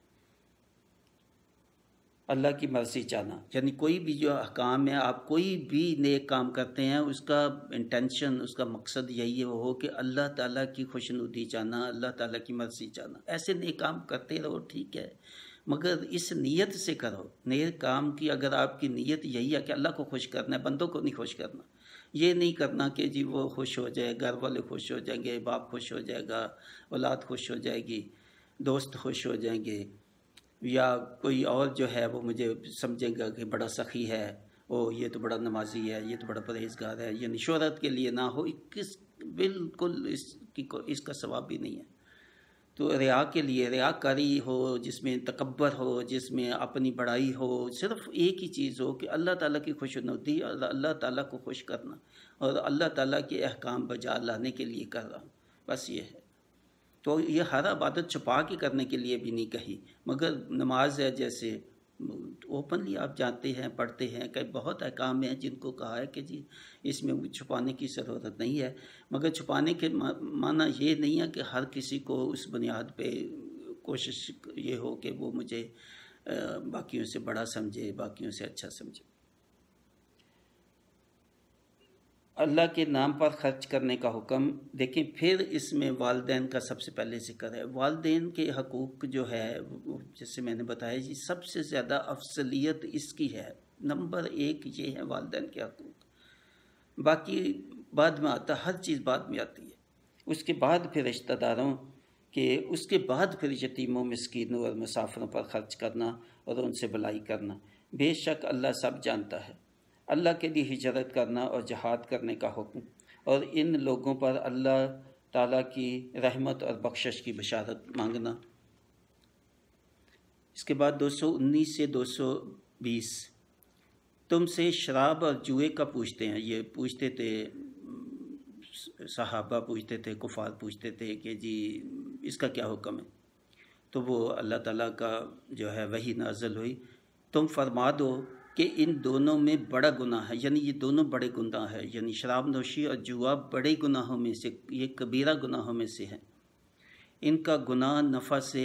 اللہ کی مرضی چاہنا، یعنی کوئی بھی جو احکام ہے، آپ کوئی بھی نیک کام کرتے ہیں اس کا انٹینشن، اس کا مقصد یہی ہے وہ ہو کہ اللہ تعالیٰ کی خوشنودی چاہنا، اللہ تعالیٰ کی مرضی چاہنا۔ ایسے نیک کام کرتے رہو ٹھیک ہے، مگر اس نیت سے کرو۔ نیک کام کی اگر آپ کی نیت یہی ہے کہ اللہ کو خوش کرنا ہے، بندوں کو نہیں خوش کرنا، یہ نہیں کرنا کہ جی وہ خوش ہو جائے، گھر والے خوش ہو جائیں گے، باپ خوش ہو جائے گا، اولاد خوش ہو جائے گی، دوست خوش ہو جائیں گے، یا کوئی اور جو ہے وہ مجھے سمجھے گا کہ بڑا سخی ہے، یہ تو بڑا نمازی ہے، یہ تو بڑا پرہیزگار ہے، یعنی شہرت کے لیے نہ ہو، بالکل اس کا ثواب بھی نہیں ہے۔ تو ریا کے لیے، ریاکاری ہو جس میں تکبر ہو، جس میں اپنی بڑائی ہو، صرف ایک ہی چیز ہو کہ اللہ تعالیٰ کی خوشنودی، اللہ تعالیٰ کو خوش کرنا اور اللہ تعالیٰ کے احکام بجا لانے کے لیے کر رہا ہوں، بس یہ ہے۔ تو یہ ہر عبادت چھپا کے کرنے کے لیے بھی نہیں کہی، مگر نماز ہے جیسے اوپنلی آپ جانتے ہیں، پڑھتے ہیں کہ بہت احکام ہیں جن کو کہا ہے کہ جی اس میں چھپانے کی ضرورت نہیں ہے، مگر چھپانے کے معنی یہ نہیں ہے کہ ہر کسی کو اس بنیاد پہ کوشش یہ ہو کہ وہ مجھے باقیوں سے بڑا سمجھے، باقیوں سے اچھا سمجھے۔ اللہ کے نام پر خرچ کرنے کا حکم دیکھیں، پھر اس میں والدین کا سب سے پہلے ذکر ہے۔ والدین کے حقوق جو ہے جیسے میں نے بتایا جی سب سے زیادہ افضلیت اس کی ہے، نمبر 1 یہ ہے والدین کے حقوق، باقی بعد میں آتا، ہر چیز بعد میں آتی ہے، اس کے بعد پھر رشتہ داروں کے، اس کے بعد پھر یتیموں، مسکینوں اور مسافروں پر خرچ کرنا اور ان سے بھلائی کرنا۔ بے شک اللہ سب جانتا ہے۔ اللہ کے لیے ہجرت کرنا اور جہاد کرنے کا حکم، اور ان لوگوں پر اللہ تعالیٰ کی رحمت اور بخشش کی بشارت مانگنا۔ اس کے بعد 219 سے 220 تم سے شراب اور جوئے کا پوچھتے ہیں، یہ پوچھتے تھے صحابہ، پوچھتے تھے کفار، پوچھتے تھے کہ جی اس کا کیا حکم ہے، تو وہ اللہ تعالیٰ کا جو ہے وحی نازل ہوئی، تم فرما دو کہ ان دونوں میں بڑا گناہ ہے، یعنی یہ دونوں بڑے گناہ ہے، یعنی شراب نوشی اور جوا بڑے گناہوں میں سے، یہ کبیرہ گناہوں میں سے ہیں، ان کا گناہ نفع سے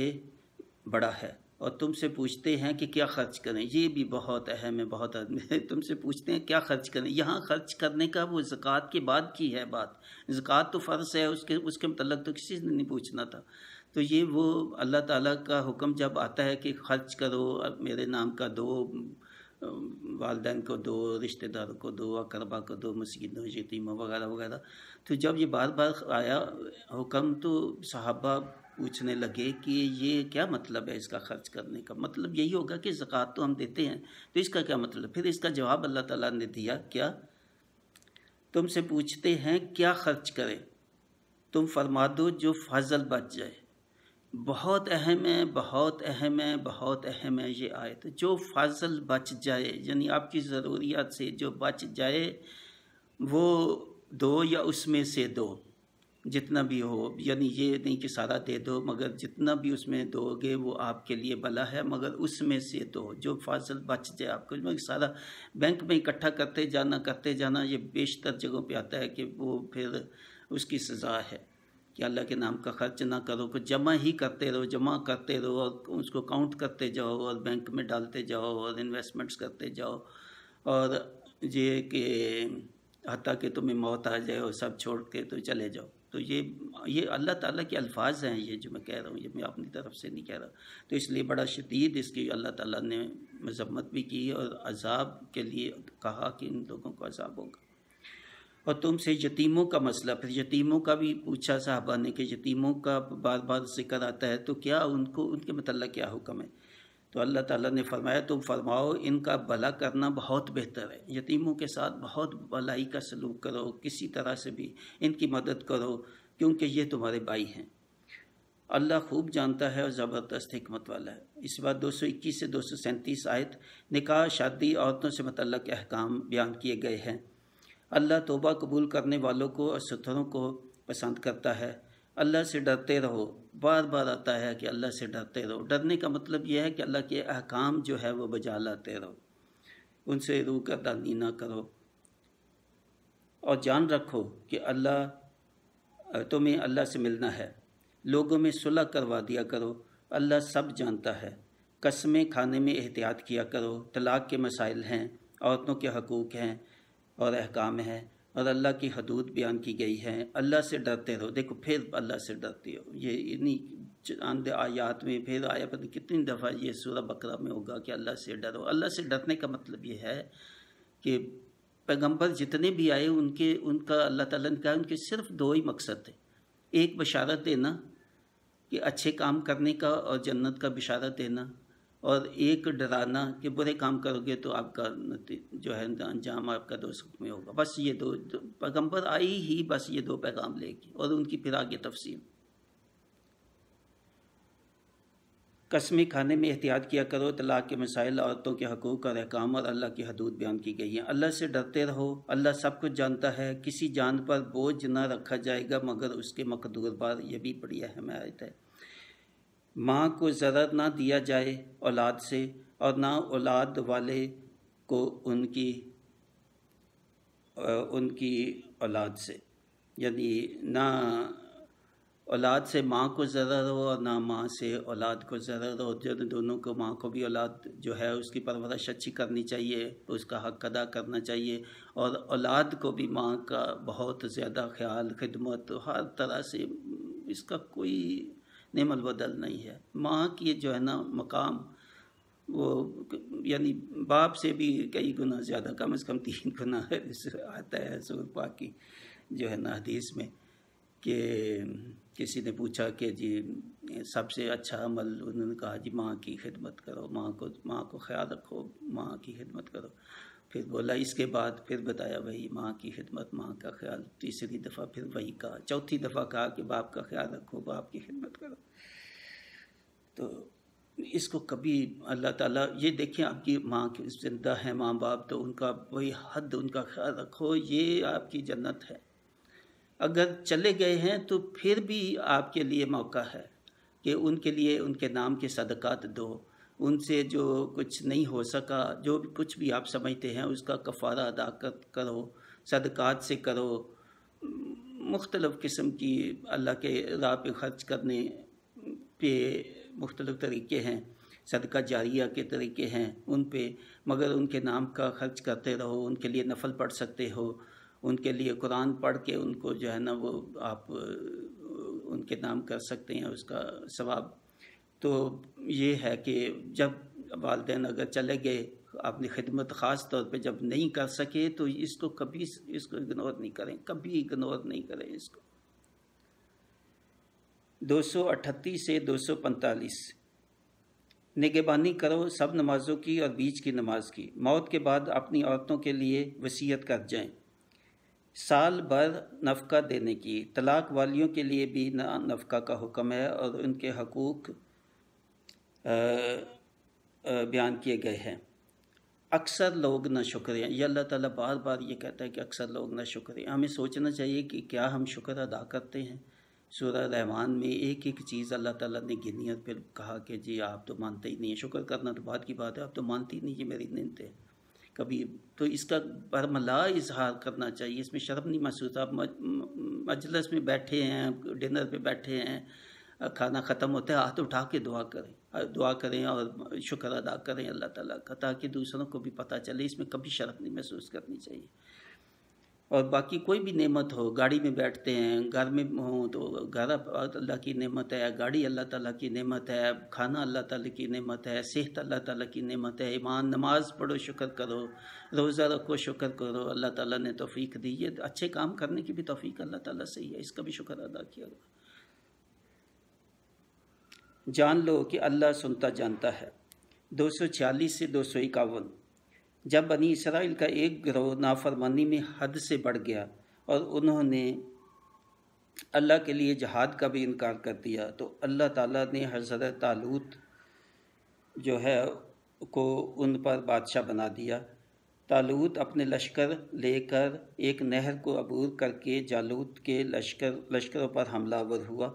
بڑا ہے، اور تم سے پوچھتے ہیں کہ کیا خرچ کریں، یہ بھی بہت اہم ہے، بہت اہم ہے، تم سے پوچھتے ہیں کیا خرچ کریں، یہاں خرچ کرنے کا وہ زکوٰۃ کے بعد کی ہے بات، زکوٰۃ تو فرض ہے، اس کے متعلق تو کسی نے نہیں پوچھنا تھا، تو یہ وہ اللہ تعالیٰ کا حکم جب آتا ہے کہ خرچ کرو، میرے نام کا دو، والدین کو دو، رشتہ داروں کو دو، اقربا کو دو، مسکینوں، یتیموں وغیرہ وغیرہ، تو جب یہ بار بار آیا حکم تو صحابہ پوچھنے لگے کہ یہ کیا مطلب ہے اس کا خرچ کرنے کا، مطلب یہی ہوگا کہ زکوٰۃ تو ہم دیتے ہیں، تو اس کا کیا مطلب؟ پھر اس کا جواب اللہ تعالیٰ نے دیا، کیا تم سے پوچھتے ہیں کیا خرچ کریں، تم فرما دو جو فضل بچ جائے۔ بہت اہم ہے، بہت اہم ہے، بہت اہم ہے یہ آیت، جو فضل بچ جائے، یعنی آپ کی ضروریات سے جو بچ جائے وہ دو، یا اس میں سے دو، جتنا بھی ہو، یعنی یہ نہیں کہ سارا دے دو، مگر جتنا بھی اس میں دو گے وہ آپ کے لیے بھلا ہے، مگر اس میں سے دو جو فضل بچ جائے آپ کو، سارا بینک میں اکٹھا کرتے جانا، یہ بیشتر جگہوں پہ آتا ہے کہ وہ پھر اس کی سزا ہے کہ اللہ کے نام کا خرچ نہ کرو، کہ جمع ہی کرتے رہو اور اس کو کاؤنٹ کرتے جاؤ اور بینک میں ڈالتے جاؤ اور انویسٹمنٹس کرتے جاؤ، اور یہ کہ حتیٰ کہ تمہیں موت آ جائے اور سب چھوڑ کے تو چلے جاؤ، تو یہ اللہ تعالیٰ کے الفاظ ہیں، یہ جو میں کہہ رہا ہوں، یہ میں اپنی طرف سے نہیں کہہ رہا، تو اس لیے بڑا شدید اس کی اللہ تعالیٰ نے مذمت بھی کی اور عذاب کے لیے کہا کہ ان لوگوں کو عذاب ہوگا۔ اور تم سے یتیموں کا مسئلہ، پھر یتیموں کا بھی پوچھا صحابہ نے کہ یتیموں کا بار بار ذکر آتا ہے تو کیا ان کے متعلق کیا حکم ہے، تو اللہ تعالیٰ نے فرمایا تم فرماؤ ان کا بھلا کرنا بہت بہتر ہے، یتیموں کے ساتھ بہت بھلائی کا سلوک کرو، کسی طرح سے بھی ان کی مدد کرو کیونکہ یہ تمہارے بھائی ہیں، اللہ خوب جانتا ہے اور زبردست حکمت والا ہے۔ اس بات 221 سے 237 آیت، نکاح، شادی، عورتوں سے متعلق احکام بیان کیے گئے ہیں۔ اللہ توبہ قبول کرنے والوں کو اور ستھروں کو پسند کرتا ہے۔ اللہ سے ڈرتے رہو، بار بار آتا ہے کہ اللہ سے ڈرتے رہو، ڈرنے کا مطلب یہ ہے کہ اللہ کے احکام جو ہے وہ بجا لاتے رہو، ان سے روگردانی نہ کرو، اور جان رکھو کہ تمہیں اللہ سے ملنا ہے، لوگوں میں صلح کروا دیا کرو، اللہ سب جانتا ہے، قسمیں کھانے میں احتیاط کیا کرو، طلاق کے مسائل ہیں، عورتوں کے حقوق ہیں اور احکام ہیں، اور اللہ کی حدود بیان کی گئی ہیں، اللہ سے ڈرتے رہو، دیکھو پھر اللہ سے ڈرتے ہو، یہ انہی چند آیات میں پھر آیا، پتہ کتنی دفعہ یہ سورہ بقرہ میں ہوگا کہ اللہ سے ڈرو۔ اللہ سے ڈرنے کا مطلب یہ ہے کہ پیغمبر جتنے بھی آئے ان کا اللہ تعالیٰ نے کہا ان کے صرف دو ہی مقصد تھے، ایک بشارت دینا کہ اچھے کام کرنے کا اور جنت کا بشارت دینا، اور ایک ڈرانا کہ برے کام کرو گے تو آپ کا جو ہے انجام آپ کا دوزخ میں ہوگا۔ بس یہ دو پیغمبر آئی ہی بس یہ دو پیغام لے کے، اور ان کی پھر آگے تفصیل۔ قسمیں کھانے میں احتیاط کیا کرو، طلاق کے مسائل، عورتوں کے حقوق اور احکام اور اللہ کی حدود بیان کی گئی ہیں۔ اللہ سے ڈرتے رہو، اللہ سب کچھ جانتا ہے۔ کسی جان پر بوجھ نہ رکھا جائے گا مگر اس کے مقدور پر۔ یہ بھی بڑی اہم آیت ہے۔ ماں کو ضرر نہ دیا جائے اولاد سے، اور نہ اولاد والے کو ان کی اولاد سے، یعنی نہ اولاد سے ماں کو ضرر ہو اور نہ ماں سے اولاد کو ضرر ہو۔ دونوں کو، ماں کو بھی اولاد جو ہے اس کی پرورش اچھی کرنی چاہیے، اس کا حق ادا کرنا چاہیے، اور اولاد کو بھی ماں کا بہت زیادہ خیال، خدمت، ہر طرح سے اس کا کوئی نعم البدل نہیں ہے۔ ماں کی جو ہے نا مقام، وہ یعنی باپ سے بھی کئی گنا زیادہ، کم از کم 3 گنا آتا ہے سورۃ پاک کی جو ہے نا حدیث میں، کہ کسی نے پوچھا کہ جی سب سے اچھا عمل، انہوں نے کہا جی ماں کی خدمت کرو، ماں کو خیال رکھو، ماں کی خدمت کرو۔ پھر بولا اس کے بعد پھر بتایا وہی ماں کی خدمت، ماں کا خیال، تیسری دفعہ پھر وہی کہا، چوتھی دفعہ کہا کہ باپ کا خیال رکھو، باپ کی خدمت کرو۔ تو اس کو کبھی اللہ تعالیٰ، یہ دیکھیں آپ کی ماں کی زندہ ہیں ماں باپ، تو ان کا وہی حد، ان کا خیال رکھو، یہ آپ کی جنت ہے۔ اگر چلے گئے ہیں تو پھر بھی آپ کے لیے موقع ہے کہ ان کے لیے ان کے نام کے صدقات دو، ان سے جو کچھ نہیں ہو سکا، جو بھی کچھ بھی آپ سمجھتے ہیں اس کا کفارہ ادا کرو، صدقات سے کرو۔ مختلف قسم کی اللہ کے راہ پہ خرچ کرنے پہ مختلف طریقے ہیں، صدقہ جاریہ کے طریقے ہیں ان پہ، مگر ان کے نام کا خرچ کرتے رہو۔ ان کے لیے نفل پڑھ سکتے ہو، ان کے لیے قرآن پڑھ کے ان کو جو ہے نا وہ آپ ان کے نام کر سکتے ہیں، اس کا ثواب۔ تو یہ ہے کہ جب والدین اگر چلے گئے، اپنی خدمت خاص طور پہ جب نہیں کر سکے، تو اس کو کبھی اگنور نہیں کریں، کبھی اگنور نہیں کریں اس کو۔ 238 سے 245، نگہبانی کرو سب نمازوں کی اور بیچ کی نماز کی، موت کے بعد اپنی عورتوں کے لیے وصیت کر جائیں، سال بھر نفقہ دینے کی۔ طلاق والیوں کے لیے بھی نفقہ کا حکم ہے، اور ان کے حقوق بیان کیے گئے ہیں۔ اکثر لوگ نہ شکر ہیں، یہ اللہ تعالیٰ بار بار یہ کہتا ہے کہ اکثر لوگ نہ شکر ہیں۔ ہمیں سوچنا چاہیے کہ کیا ہم شکر ادا کرتے ہیں۔ سورہ رحمان میں ایک ایک چیز اللہ تعالیٰ نے گنی اور پھر کہا کہ جی آپ تو مانتے ہی نہیں ہیں، شکر کرنا تو بعد کی بات ہے، آپ تو مانتے ہی نہیں، یہ میری نعمتیں ہیں کبھی۔ تو اس کا برملا اظہار کرنا چاہیے، اس میں شرم نہیں محسوس۔ آپ مجلس میں بیٹھے ہیں، ڈنر پہ بیٹھے ہیں، کھانا ختم ہوتا ہے، ہاتھ اٹھا کے دعا کریں اور شکر ادا کریں اللہ تعالیٰ کا، تاکہ دوسروں کو بھی پتہ چلے۔ اس میں کبھی شرم نہیں محسوس کرنی چاہیے۔ اور باقی کوئی بھی نعمت ہو، گاڑی میں بیٹھتے ہیں، گھر میں ہوں تو گھر اللہ کی نعمت ہے، گاڑی اللہ تعالیٰ کی نعمت ہے، کھانا اللہ تعالیٰ کی نعمت ہے، صحت اللہ تعالیٰ کی نعمت ہے، ایمان، نماز پڑھو شکر کرو، روزہ رکھو شکر کرو، اللہ تعالیٰ نے توفیق دی، یہ اچھے کام کرنے کی بھی توفیق اللہ تعالیٰ سے ہی ہے، اس کا بھی شکر ادا کیا گیا۔ جان لو کہ اللہ سنتا جانتا ہے۔ 246 سے 251، جب بنی اسرائیل کا ایک گروہ نافرمانی میں حد سے بڑھ گیا اور انہوں نے اللہ کے لیے جہاد کا بھی انکار کر دیا، تو اللہ تعالیٰ نے حضرت طالوت جو ہے کو ان پر بادشاہ بنا دیا۔ طالوت اپنے لشکر لے کر ایک نہر کو عبور کر کے جالوت کے لشکروں پر حملہ آور ہوا۔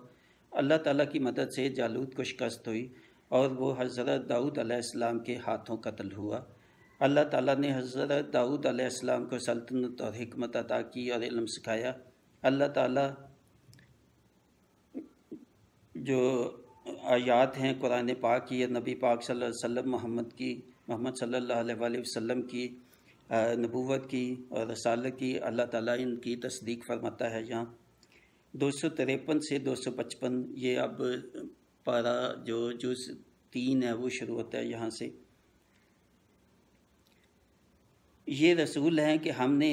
اللہ تعالیٰ کی مدد سے جالوت کو شکست ہوئی اور وہ حضرت داؤد علیہ السلام کے ہاتھوں قتل ہوا۔ اللہ تعالیٰ نے حضرت داؤد علیہ السلام کو سلطنت اور حکمت عطا کی اور علم سکھایا۔ اللہ تعالیٰ جو آیات ہیں قرآن پاک کی، نبی پاک صلی اللہ علیہ وسلم محمد صلی اللہ علیہ وآلہ وسلم کی نبوت کی اور رسالت کی، اللہ تعالیٰ ان کی تصدیق فرماتا ہے۔ یہاں 253 سے 255، یہ اب پارہ جو جز 3 ہے وہ شروع ہوتا ہے یہاں سے۔ یہ رسول ہیں کہ ہم نے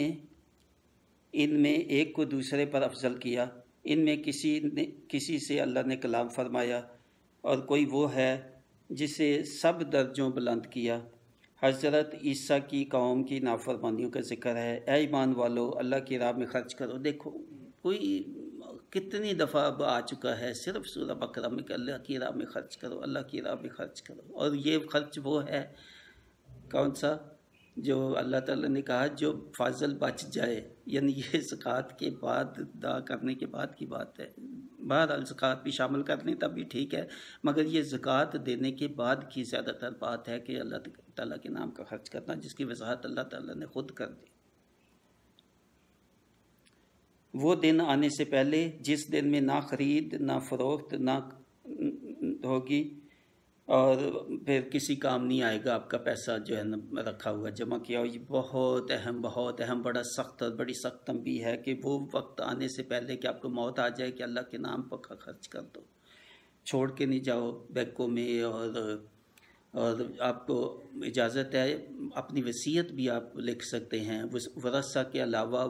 ان میں ایک کو دوسرے پر افضل کیا، ان میں کسی سے اللہ نے کلام فرمایا، اور کوئی وہ ہے جسے سب درجوں بلند کیا۔ حضرت عیسیٰ کی قوم کی نافرمانیوں کا ذکر ہے۔ اے ایمان والو، اللہ کی راہ میں خرچ کرو۔ دیکھو، کوئی کتنی دفعہ اب آ چکا ہے صرف سورہ بقرہ میں کہ اللہ کی راہ میں خرچ کرو، اللہ کی راہ میں خرچ کرو. اور یہ خرچ وہ ہے کون سا جو اللہ تعالیٰ نے کہا جو فاضل بچ جائے، یعنی یہ زکوٰۃ کے بعد ادا کرنے کے بعد کی بات ہے. بہرحال زکوٰۃ بھی شامل کر لیں تب بھی ٹھیک ہے، مگر یہ زکوٰۃ دینے کے بعد کی زیادہ تر بات ہے کہ اللہ تعالیٰ کے نام کا خرچ کرنا، جس کی وضاحت اللہ تعالیٰ نے خود کر دی. وہ دن آنے سے پہلے جس دن میں نہ خرید نہ فروخت نہ ہوگی، اور پھر کسی کام نہیں آئے گا آپ کا پیسہ جو ہے نا رکھا ہوا جمع کیا ہوا. یہ بہت اہم بڑا سخت اور بڑی سخت تنبیہ ہے کہ وہ وقت آنے سے پہلے کہ آپ کو موت آ جائے کہ اللہ کے نام پر خرچ کر دو، چھوڑ کے نہیں جاؤ بینکوں میں. اور آپ کو اجازت ہے اپنی وصیت بھی آپ لکھ سکتے ہیں. ورثہ کے علاوہ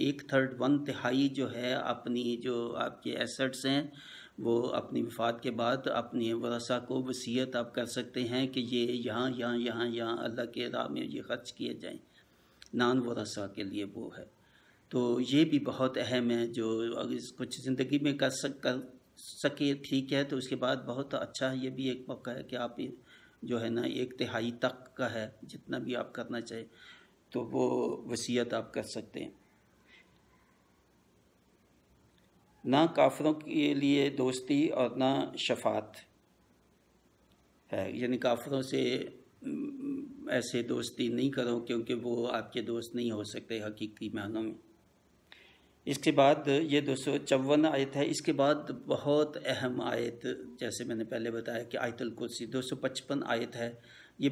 1/3 جو ہے اپنی جو آپ کے ایسٹس ہیں وہ اپنی وفات کے بعد اپنی ورثہ کو وصیت آپ کر سکتے ہیں کہ یہ یہاں اللہ کے راہ میں یہ خرچ کیے جائیں. نان ورثہ کے لیے وہ ہے. تو یہ بھی بہت اہم ہے، جو اگر کچھ زندگی میں کر سکے ٹھیک ہے، تو اس کے بعد بہت اچھا یہ بھی ایک موقع ہے کہ آپ جو ہے نا 1/3 تک کا ہے جتنا بھی آپ کرنا چاہے تو وہ وصیت آپ کر سکتے ہیں. نہ کافروں کے لیے دوستی اور نہ شفاعت ہے، یعنی کافروں سے ایسے دوستی نہیں کرو کیونکہ وہ آپ کے دوست نہیں ہو سکتے حقیقی معنوں میں. اس کے بعد یہ 254 آیت ہے. اس کے بعد بہت اہم آیت، جیسے میں نے پہلے بتایا کہ آیت الکرسی 255 آیت ہے. یہ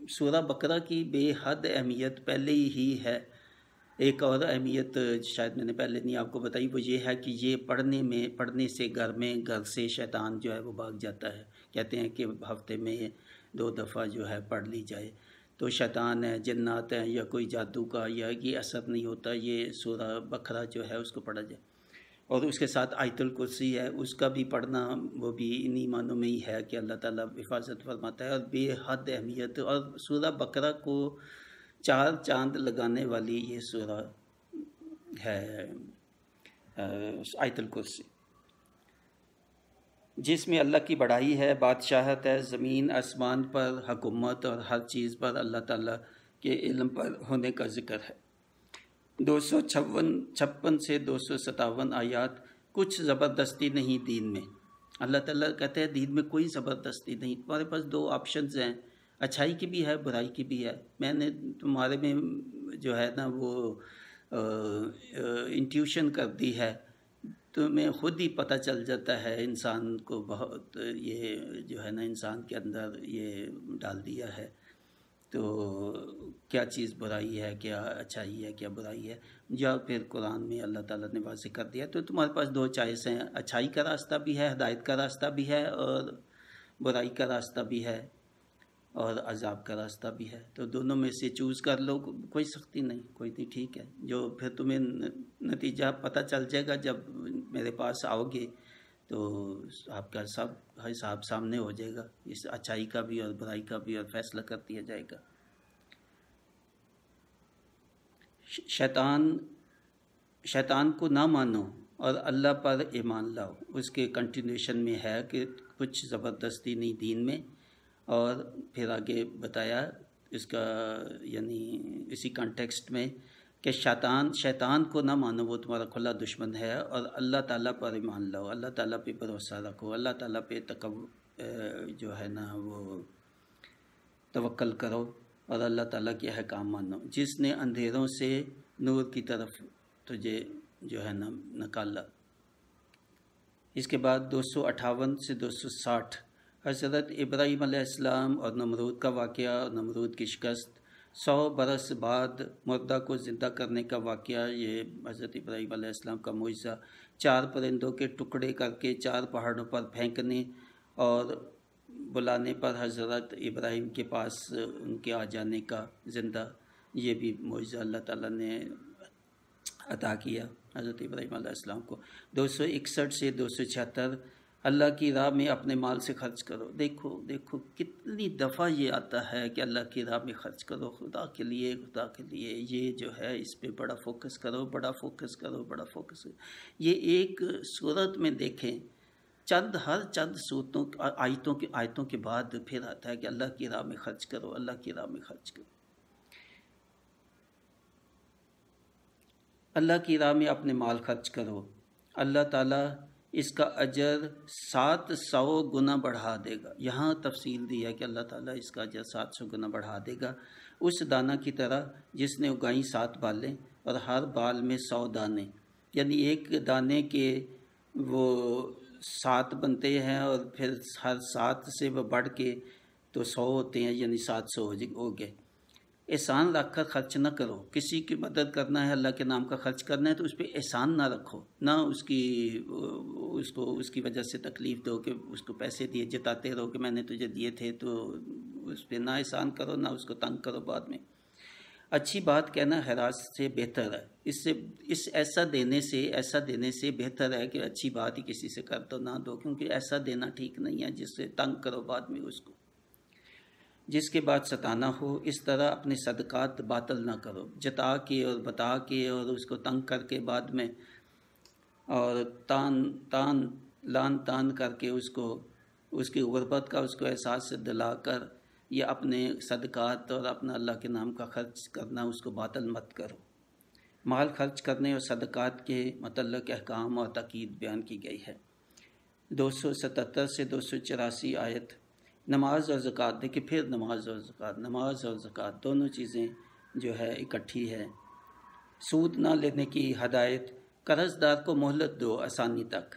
سورہ بقرہ کی بے حد اہمیت پہلے ہی ہے. ایک اور اہمیت شاید میں نے پہلے نہیں آپ کو بتائی، وہ یہ ہے کہ یہ پڑھنے سے گھر سے شیطان جو ہے وہ بھاگ جاتا ہے. کہتے ہیں کہ ہفتے میں 2 دفعہ جو ہے پڑھ لی جائے تو شیطان ہے، جنات ہیں یا کوئی جادو کا یا یہ اثر نہیں ہوتا. یہ سورہ بقرہ جو ہے اس کو پڑھا جائے. اور اس کے ساتھ آیت الکرسی ہے، اس کا بھی پڑھنا وہ بھی انہی معنوں میں ہی ہے کہ اللہ تعالیٰ حفاظت فرماتا ہے. اور بے حد اہمیت، اور سورہ بقرہ کو 4 چاند لگانے والی یہ سورہ ہے آیت الکرسی، جس میں اللہ کی بڑائی ہے، بادشاہت ہے، زمین آسمان پر حکومت اور ہر چیز پر اللہ تعالیٰ کے علم پر ہونے کا ذکر ہے. 256 سے 257 آیات. کچھ زبردستی نہیں دین میں. اللہ تعالیٰ کہتے ہیں دین میں کوئی زبردستی نہیں، تمہارے پاس 2 آپشنز ہیں، اچھائی کی بھی ہے برائی کی بھی ہے. میں نے تمہارے میں جو ہے نا وہ انٹیوشن کر دی ہے، تمہیں خود ہی پتہ چل جاتا ہے. انسان کو بہت یہ جو ہے نا انسان کے اندر یہ ڈال دیا ہے، تو کیا چیز برائی ہے کیا اچھائی ہے کیا برائی ہے. یا پھر قرآن میں اللہ تعالیٰ نے واضح کر دیا. تو تمہارے پاس 2 چوائس ہیں، اچھائی کا راستہ بھی ہے، ہدایت کا راستہ بھی ہے، اور برائی کا راستہ بھی ہے اور عذاب کا راستہ بھی ہے. تو دونوں میں سے چوز کر لو، کوئی سختی نہیں، کوئی نہیں، ٹھیک ہے. جو پھر تمہیں نتیجہ پتہ چل جائے گا جب میرے پاس آؤ گے تو آپ کا سب حساب سامنے ہو جائے گا، اس اچھائی کا بھی اور برائی کا بھی، اور فیصلہ کر دیا جائے گا. شیطان کو نہ مانو اور اللہ پر ایمان لاؤ. اس کے کنٹینیوشن میں ہے کہ کچھ زبردستی نہیں دین میں. اور پھر آگے بتایا اس کا یعنی اسی کانٹیکسٹ میں کہ شیطان کو نہ مانو، وہ تمہارا کھلا دشمن ہے، اور اللہ تعالیٰ پر ایمان لاؤ، اللہ تعالیٰ پہ بھروسہ رکھو، اللہ تعالیٰ پہ جو ہے نا وہ توکل کرو، اور اللہ تعالیٰ کے احکام مانو. جس نے اندھیروں سے نور کی طرف تجھے جو ہے نا نکالا. اس کے بعد 258 سے 260 حضرت ابراہیم علیہ السلام اور نمرود کا واقعہ اور نمرود کی شکست. 100 برس بعد مردہ کو زندہ کرنے کا واقعہ، یہ حضرت ابراہیم علیہ السلام کا معجزہ. 4 پرندوں کے ٹکڑے کر کے 4 پہاڑوں پر پھینکنے اور بلانے پر حضرت ابراہیم کے پاس ان کے آ جانے کا زندہ، یہ بھی معجزہ اللہ تعالیٰ نے عطا کیا حضرت ابراہیم علیہ السلام کو. 261 سے 276 اللہ کی راہ میں اپنے مال سے خرچ کرو. دیکھو کتنی دفعہ یہ آتا ہے کہ اللہ کی راہ میں خرچ کرو، خدا کے لیے. یہ جو ہے اس پہ بڑا فوکس کرو. یہ ایک صورت میں دیکھیں، ہر چند صورتوں آیتوں کے بعد پھر آتا ہے کہ اللہ کی راہ میں خرچ کرو. اللہ کی راہ میں اپنے مال خرچ کرو. اللہ تعالیٰ اس کا اجر 700 گنا بڑھا دے گا. یہاں تفصیل دی ہے کہ اللہ تعالیٰ اس کا اجر 700 گنا بڑھا دے گا، اس دانہ کی طرح جس نے اگائیں 7 بالیں اور ہر بال میں 100 دانے. یعنی ایک دانے کے وہ 7 بنتے ہیں اور پھر ہر 7 سے وہ بڑھ کے تو 100 ہوتے ہیں، یعنی 700 ہو گئے. احسان رکھ کر خرچ نہ کرو. کسی کی مدد کرنا ہے، اللہ کے نام کا خرچ کرنا ہے، تو اس پہ احسان نہ رکھو، نہ اس کی وجہ سے تکلیف دو کہ اس کو پیسے دیے جتاتے رہو کہ میں نے تجھے دیے تھے. تو اس پہ نہ احسان کرو، نہ اس کو تنگ کرو بعد میں. اچھی بات کہنا خیرات سے بہتر ہے. ایسا دینے سے بہتر ہے کہ اچھی بات ہی کسی سے کر تو نہ دو، کیونکہ ایسا دینا ٹھیک نہیں ہے جس سے تنگ کرو بعد میں اس کو، جس کے بعد ستانا ہو. اس طرح اپنے صدقات باطل نہ کرو، جتا کے اور بتا کے اور اس کو تنگ کر کے بعد میں، اور تان کر کے اس کی غربت کا اس کو احساس دلا کر یہ اپنے صدقات اور اپنا اللہ کے نام کا خرچ کرنا اس کو باطل مت کرو. مال خرچ کرنے اور صدقات کے متعلق احکام اور تاکید بیان کی گئی ہے. 277 سے 284 آیت. نماز اور زکوٰۃ. دیکھیں پھر نماز اور زکوٰۃ دونوں چیزیں جو ہے اکٹھی ہے. سود نہ لینے کی ہدایت. قرض دار کو مہلت دو آسانی تک.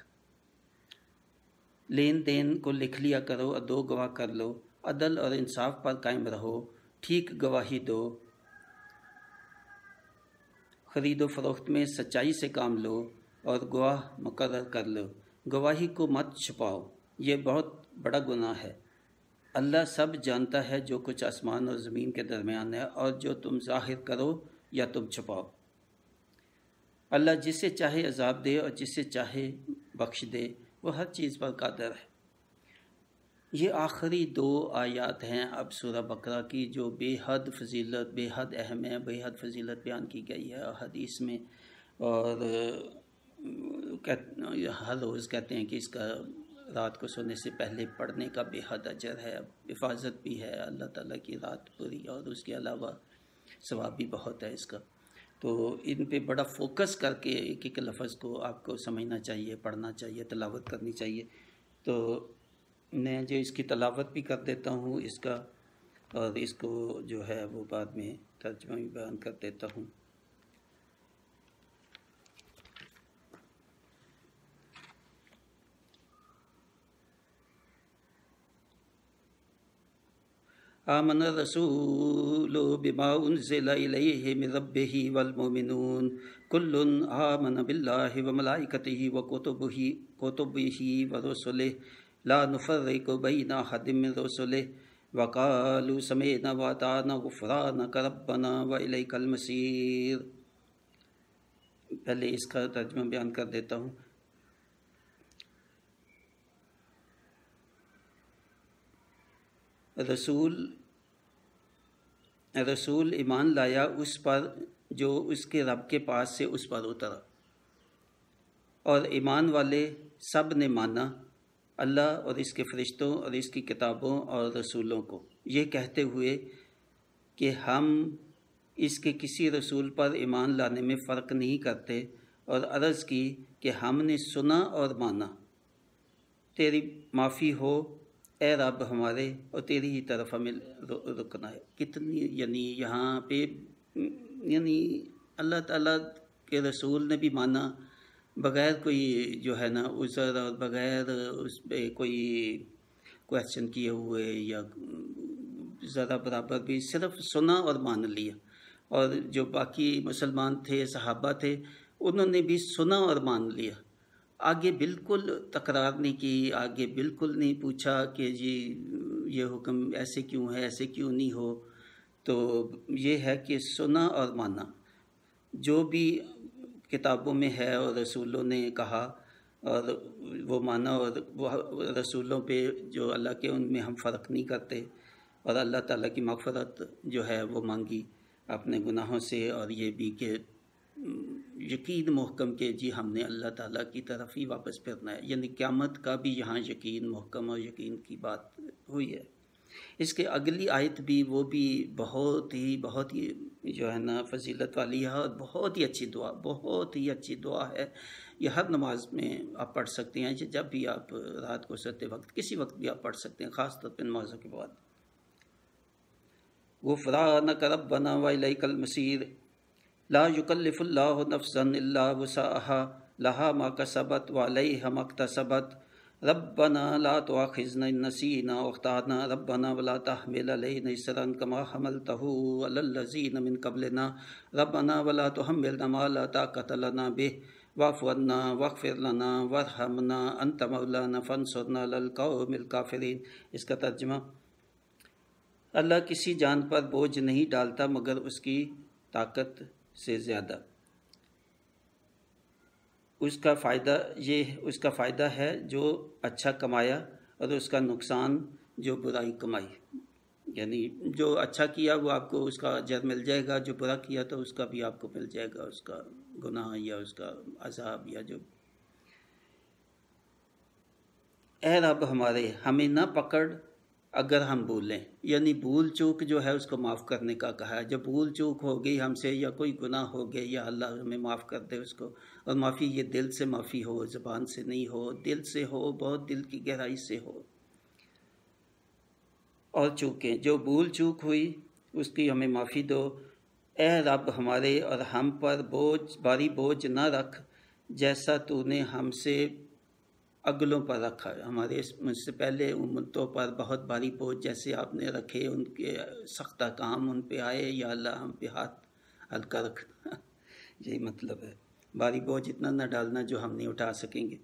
لین دین کو لکھ لیا کرو اور 2 گواہ کر لو. عدل اور انصاف پر قائم رہو. ٹھیک گواہی دو. خرید و فروخت میں سچائی سے کام لو اور گواہ مقرر کر لو. گواہی کو مت چھپاؤ، یہ بہت بڑا گناہ ہے. اللہ سب جانتا ہے جو کچھ آسمان اور زمین کے درمیان ہے، اور جو تم ظاہر کرو یا تم چھپاؤ. اللہ جسے چاہے عذاب دے اور جسے چاہے بخش دے، وہ ہر چیز پر قادر ہے. یہ آخری 2 آیات ہیں اب سورہ بقرہ کی، جو بے حد اہم ہے. بے حد فضیلت بیان کی گئی ہے حدیث میں، اور ہر روز کہتے ہیں کہ اس کا رات کو سونے سے پہلے پڑھنے کا بے حد اجر ہے. حفاظت بھی ہے اللہ تعالیٰ کی رات پوری، اور اس کے علاوہ ثواب بھی بہت ہے اس کا. تو ان پہ بڑا فوکس کر کے ایک ایک لفظ کو آپ کو سمجھنا چاہیے، پڑھنا چاہیے، تلاوت کرنی چاہیے. تو میں جو اس کی تلاوت بھی کر دیتا ہوں اس کا، اور اس کو جو ہے وہ بعد میں ترجمہ بھی بیان کر دیتا ہوں. آمن الرسول بما انزل الیہ من ربہ والمؤمنون کل آمن باللہ وملائکتہ وکتبہ ورسلہ لا نفرق بین احد من رسلہ وقالوا سمعنا واطعنا غفرانک ربنا والیک المصیر. پہلے اس کا ترجمہ بیان کر دیتا ہوں. رسول ایمان لایا اس پر جو اس کے رب کے پاس سے اس پر اترا، اور ایمان والے سب نے مانا اللہ اور اس کے فرشتوں اور اس کی کتابوں اور رسولوں کو، یہ کہتے ہوئے کہ ہم اس کے کسی رسول پر ایمان لانے میں فرق نہیں کرتے، اور عرض کی کہ ہم نے سنا اور مانا. تیری معافی ہو اے رب ہمارے، اور تیری ہی طرف ہمیں رکنا ہے. کتنی یعنی یہاں پہ اللہ تعالیٰ کے رسول نے بھی مانا بغیر کوئی جو ہے نا عذر، اور بغیر اس پہ کوئی کویسچن کیے ہوئے یا ذرا برابر بھی، صرف سنا اور مان لیا. اور جو باقی مسلمان تھے، صحابہ تھے، انہوں نے بھی سنا اور مان لیا. آگے بالکل تکرار نہیں کی، آگے بالکل نہیں پوچھا کہ جی یہ حکم ایسے کیوں ہے، ایسے کیوں نہیں ہو. تو یہ ہے کہ سنا اور مانا. جو بھی کتابوں میں ہے اور رسولوں نے کہا اور وہ مانا، اور وہ رسولوں پہ جو اللہ کے ان میں ہم فرق نہیں کرتے، اور اللہ تعالیٰ کی مغفرت جو ہے وہ مانگی اپنے گناہوں سے، اور یہ بھی کہ یقین محکم کہ جی ہم نے اللہ تعالیٰ کی طرف ہی واپس پھرنا ہے، یعنی قیامت کا بھی یہاں یقین محکم اور یقین کی بات ہوئی ہے۔ اس کے اگلی آیت بھی وہ بھی بہت ہی جو ہے نا فضیلت والی ہے، اور بہت ہی اچھی دعا ہے۔ یہ ہر نماز میں آپ پڑھ سکتے ہیں، جب بھی آپ رات کو سوتے وقت کسی وقت بھی آپ پڑھ سکتے ہیں، خاص طور پہ نمازوں کے بعد۔ غفرانک ربنا والیک المصیر لا یکلف اللہ نفسا الا وسعها لها ما کسبت وعلیہا ما اکتسبت ربنا لا تؤاخذنا ان نسینا واخطأنا ربنا ولا تحمل علینا اصرا کما حملته علی الذین من قبلنا ربنا ولا تحملنا ما لا طاقة لنا به واعف عنا واغفر لنا وارحمنا انت مولانا فانصرنا علی القوم الکافرین۔ اس کا ترجمہ: اللہ کسی جان پر بوجھ نہیں ڈالتا مگر اس کی طاقت سے زیادہ۔ اس کا فائدہ ہے جو اچھا کمایا، اور اس کا نقصان جو برائی کمائی۔ یعنی جو اچھا کیا وہ آپ کو اس کا اجر مل جائے گا، جو برا کیا تو اس کا بھی آپ کو مل جائے گا، اس کا گناہ یا اس کا عذاب یا جو۔ اے رب ہمارے ہمیں نہ پکڑ اگر ہم بھولیں، یعنی بھول چوک جو ہے اس کو معاف کرنے کا کہا ہے۔ جب بھول چوک ہو گئی ہم سے یا کوئی گناہ ہو گیا، یا اللہ ہمیں معاف کر دے اس کو۔ اور معافی یہ دل سے معافی ہو، زبان سے نہیں ہو، دل سے ہو، بہت دل کی گہرائی سے ہو۔ اور چوکیں جو بھول چوک ہوئی اس کی ہمیں معافی دو۔ اے رب ہمارے اور ہم پر بھاری بوجھ نہ رکھ جیسا تو نے ہم سے اگلوں پر رکھا ہے، ہمارے مجھ سے پہلے امتوں پر بہت بھاری بوجھ جیسے آپ نے رکھے، ان کے سختہ کام ان پہ آئے، یا اللہ ہم پہ ہاتھ ہلکا رکھنا یہی مطلب ہے، بھاری بوجھ اتنا نہ ڈالنا جو ہم نہیں اٹھا سکیں گے۔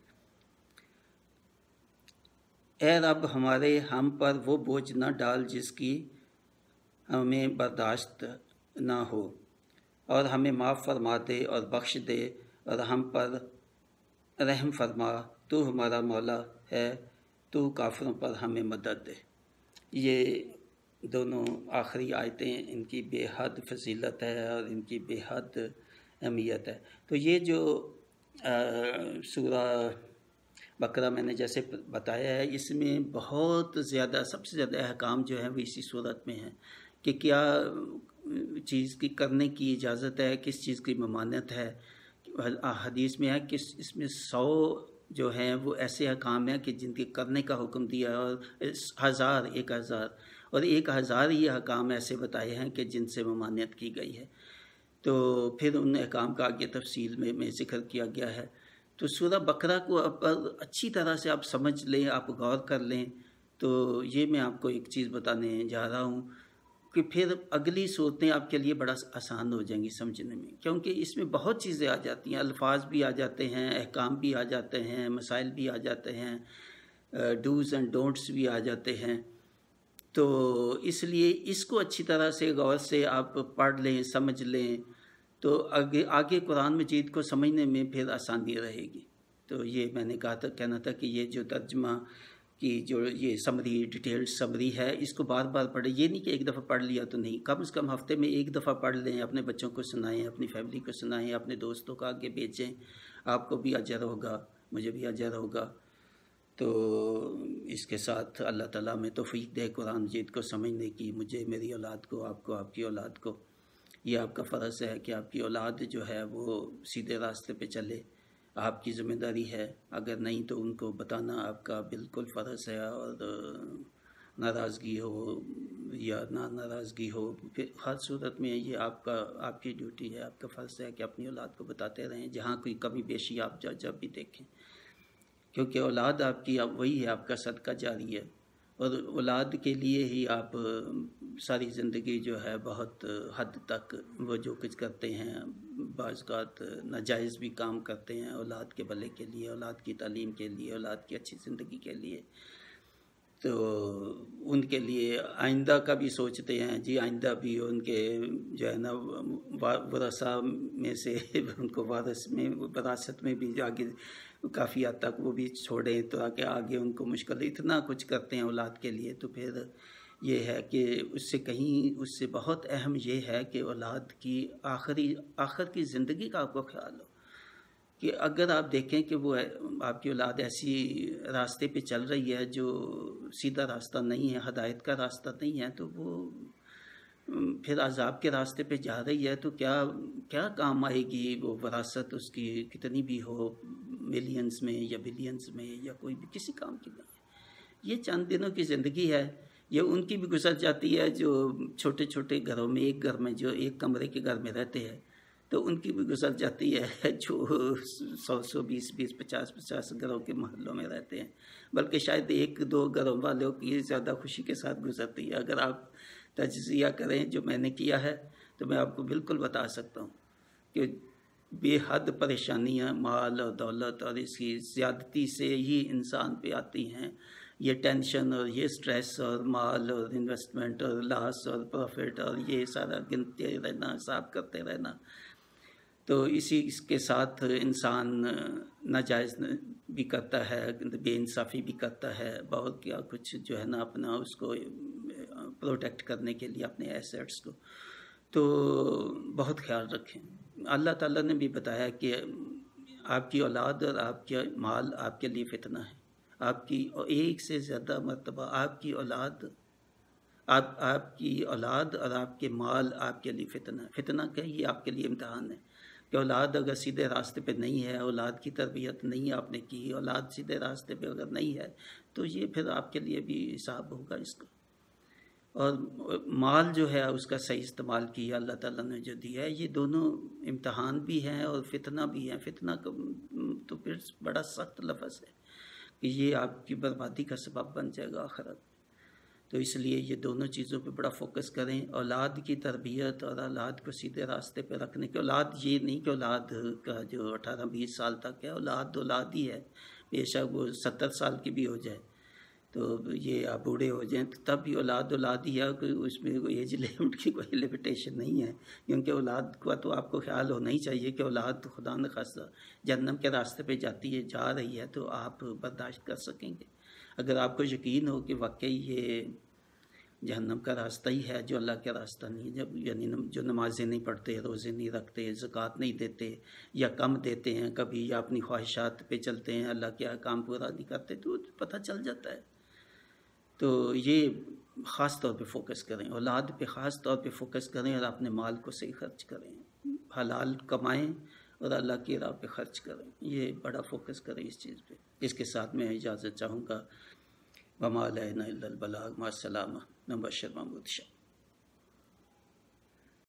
اے رب ہمارے ہم پر وہ بوجھ نہ ڈال جس کی ہمیں برداشت نہ ہو، اور ہمیں معاف فرما دے اور بخش دے، اور ہم پر رحم فرما، تو ہمارا مولا ہے، تو کافروں پر ہمیں مدد دے۔ یہ دونوں آخری آیتیں ان کی بے حد فضیلت ہے اور ان کی بے حد اہمیت ہے۔ تو یہ جو سورہ بقرہ میں نے جیسے بتایا ہے، اس میں بہت زیادہ سب سے زیادہ احکام جو ہیں وہ اسی صورت میں ہیں کہ کیا چیز کی کرنے کی اجازت ہے، کس چیز کی ممانعت ہے۔ حدیث میں ہے کہ اس میں 100 جو ہیں وہ ایسے احکام ہیں کہ جن کے کرنے کا حکم دیا ہے، اور 1000 اور 1000 یہ احکام ایسے بتائے ہیں کہ جن سے ممانعت کی گئی ہے۔ تو پھر ان احکام کا آگے تفصیل میں ذکر کیا گیا ہے۔ تو سورہ بقرہ کو اچھی طرح سے آپ سمجھ لیں، آپ غور کر لیں، تو یہ میں آپ کو ایک چیز بتانے جا رہا ہوں کہ پھر اگلی صورتیں آپ کے لیے بڑا آسان ہو جائیں گی سمجھنے میں، کیونکہ اس میں بہت چیزیں آ جاتی ہیں، الفاظ بھی آ جاتے ہیں، احکام بھی آ جاتے ہیں، مسائل بھی آ جاتے ہیں، ڈوز اینڈ ڈونٹس بھی آ جاتے ہیں۔ تو اس لیے اس کو اچھی طرح سے غور سے آپ پڑھ لیں، سمجھ لیں، تو آگے قرآن مجید کو سمجھنے میں پھر آسانی رہے گی۔ تو یہ میں نے کہنا تھا کہ یہ جو ترجمہ کی جو یہ سمری ڈیٹیلڈ سمری ہے، اس کو بار بار پڑھیں، یہ نہیں کہ ایک دفعہ پڑھ لیا تو نہیں، کم از کم ہفتے میں ایک دفعہ پڑھ لیں، اپنے بچوں کو سنائیں، اپنی فیملی کو سنائیں، اپنے دوستوں کو آگے بھیجیں، آپ کو بھی اجر ہوگا، مجھے بھی اجر ہوگا۔ تو اس کے ساتھ اللہ تعالیٰ میں توفیق دے قرآن مجید کو سمجھنے کی، مجھے، میری اولاد کو، آپ کو، آپ کی اولاد کو۔ یہ آپ کا فرض ہے کہ آپ کی اولاد جو ہے وہ سیدھے راستے پہ چلے، آپ کی ذمہ داری ہے، اگر نہیں تو ان کو بتانا آپ کا بالکل فرض ہے، اور ناراضگی ہو یا نہ ناراضگی ہو، پھر ہر صورت میں یہ آپ کی ڈیوٹی ہے، آپ کا فرض ہے کہ اپنی اولاد کو بتاتے رہیں، جہاں کوئی کمی بیشی آپ جب بھی دیکھیں، کیونکہ اولاد آپ کی وہی ہے، آپ کا صدقہ جاری ہے، اور اولاد کے لیے ہی آپ ساری زندگی جو ہے بہت حد تک وہ جو کچھ کرتے ہیں، بعض اوقات ناجائز بھی کام کرتے ہیں اولاد کے بھلے کے لیے، اولاد کی تعلیم کے لیے، اولاد کی اچھی زندگی کے لیے۔ تو ان کے لیے آئندہ کا بھی سوچتے ہیں جی، آئندہ بھی ان کے جو ہے نا ورثہ میں سے ان کو وراثت میں بھی آگے کافی حد تک وہ بھی چھوڑیں تاکہ آگے ان کو مشکل، اتنا کچھ کرتے ہیں اولاد کے لیے. تو پھر یہ ہے کہ اس سے بہت اہم یہ ہے کہ اولاد کی آخر کی زندگی کا آپ کو خیال ہو، کہ اگر آپ دیکھیں کہ وہ آپ کی اولاد ایسی راستے پہ چل رہی ہے جو سیدھا راستہ نہیں ہے، ہدایت کا راستہ نہیں ہے، تو وہ پھر عذاب کے راستے پہ جا رہی ہے، تو کیا کام آئے گی وہ وراثت اس کی کتنی بھی ہو، ملینز میں یا بلینز میں یا کوئی بھی کسی کام کی نہیں ہے. یہ چند دنوں کی زندگی ہے، یہ ان کی بھی گزر جاتی ہے جو چھوٹے چھوٹے گھروں میں، ایک گھر میں جو ایک کمرے کے گھر میں رہتے ہیں، تو ان کی بھی گزر جاتی ہے جو 100 20 50 گھروں کے محلوں میں رہتے ہیں، بلکہ شاید ایک دو گھروں والوں کی زیادہ خوشی کے ساتھ گزرتی ہے. اگر آپ تجزیہ کریں جو میں نے کیا ہے تو میں آپ کو بالکل بتا سکتا ہوں کہ بے حد پریشانیاں مال اور دولت اور اس کی زیادتی سے ہی انسان پہ آتی ہیں. یہ ٹینشن اور یہ سٹریس اور مال اور انویسٹمنٹ اور لاس اور پروفٹ اور یہ سارا گنتے رہنا، حساب کرتے رہنا، تو اس کے ساتھ انسان ناجائز بھی کرتا ہے، بے انصافی بھی کرتا ہے، بہت کیا کچھ جو ہے نا اپنا اس کو پروٹیکٹ کرنے کے لیے اپنے ایسیٹس کو. تو بہت خیال رکھیں. اللہ تعالیٰ نے بھی بتایا کہ آپ کی اولاد اور آپ کے مال آپ کے لیے فتنہ ہے. آپ کی ایک سے زیادہ مرتبہ آپ کی اولاد اور آپ کے مال آپ کے لیے فتنہ کیا، یہ آپ کے لیے امتحان ہے کہ اولاد اگر سیدھے راستے پہ نہیں ہے، اولاد کی تربیت نہیں آپ نے کی، اولاد سیدھے راستے پہ اگر نہیں ہے، تو یہ پھر آپ کے لیے بھی حساب ہوگا اس کا. اور مال جو ہے اس کا صحیح استعمال کیا اللہ تعالیٰ نے جو دیا ہے، یہ دونوں امتحان بھی ہیں اور فتنہ بھی ہیں. فتنہ تو پھر بڑا سخت لفظ ہے کہ یہ آپ کی بربادی کا سبب بن جائے گا آخرت. تو اس لیے یہ دونوں چیزوں پہ بڑا فوکس کریں، اولاد کی تربیت اور اولاد کو سیدھے راستے پہ رکھنے کی. اولاد یہ نہیں کہ اولاد کا جو 18-20 سال تک ہے، اولاد ہی ہے، بے شک وہ 70 سال کی بھی ہو جائے، تو یہ آپ بوڑھے ہو جائیں تو تب بھی اولاد ہی ہے، کوئی اس میں کوئی ایج لمٹ کی کوئی لمیٹیشن نہیں ہے. کیونکہ اولاد کا تو آپ کو خیال ہونا ہی چاہیے کہ اولاد خدا نخواستہ جہنم کے راستے پہ جا رہی ہے تو آپ برداشت کر سکیں گے. اگر آپ کو یقین ہو کہ واقعی یہ جہنم کا راستہ ہی ہے جو اللہ کا راستہ نہیں ہے، یعنی جو نمازیں نہیں پڑھتے، روزے نہیں رکھتے، زکوٰۃ نہیں دیتے یا کم دیتے ہیں کبھی، یا اپنی خواہشات پہ چلتے ہیں، اللہ کے احکام پورا نہیں کرتے، تو پتہ چل جاتا ہے. تو یہ خاص طور پہ فوکس کریں، اولاد پہ خاص طور پہ فوکس کریں، اور اپنے مال کو صحیح خرچ کریں، حلال کمائیں اور اللہ کی راہ پہ خرچ کریں. یہ بڑا فوکس کریں اس چیز پہ. اس کے ساتھ میں اجازت چاہوں گا. وما علینا الا البلاغ. مع السلامہ. نبشر محمود شاہ.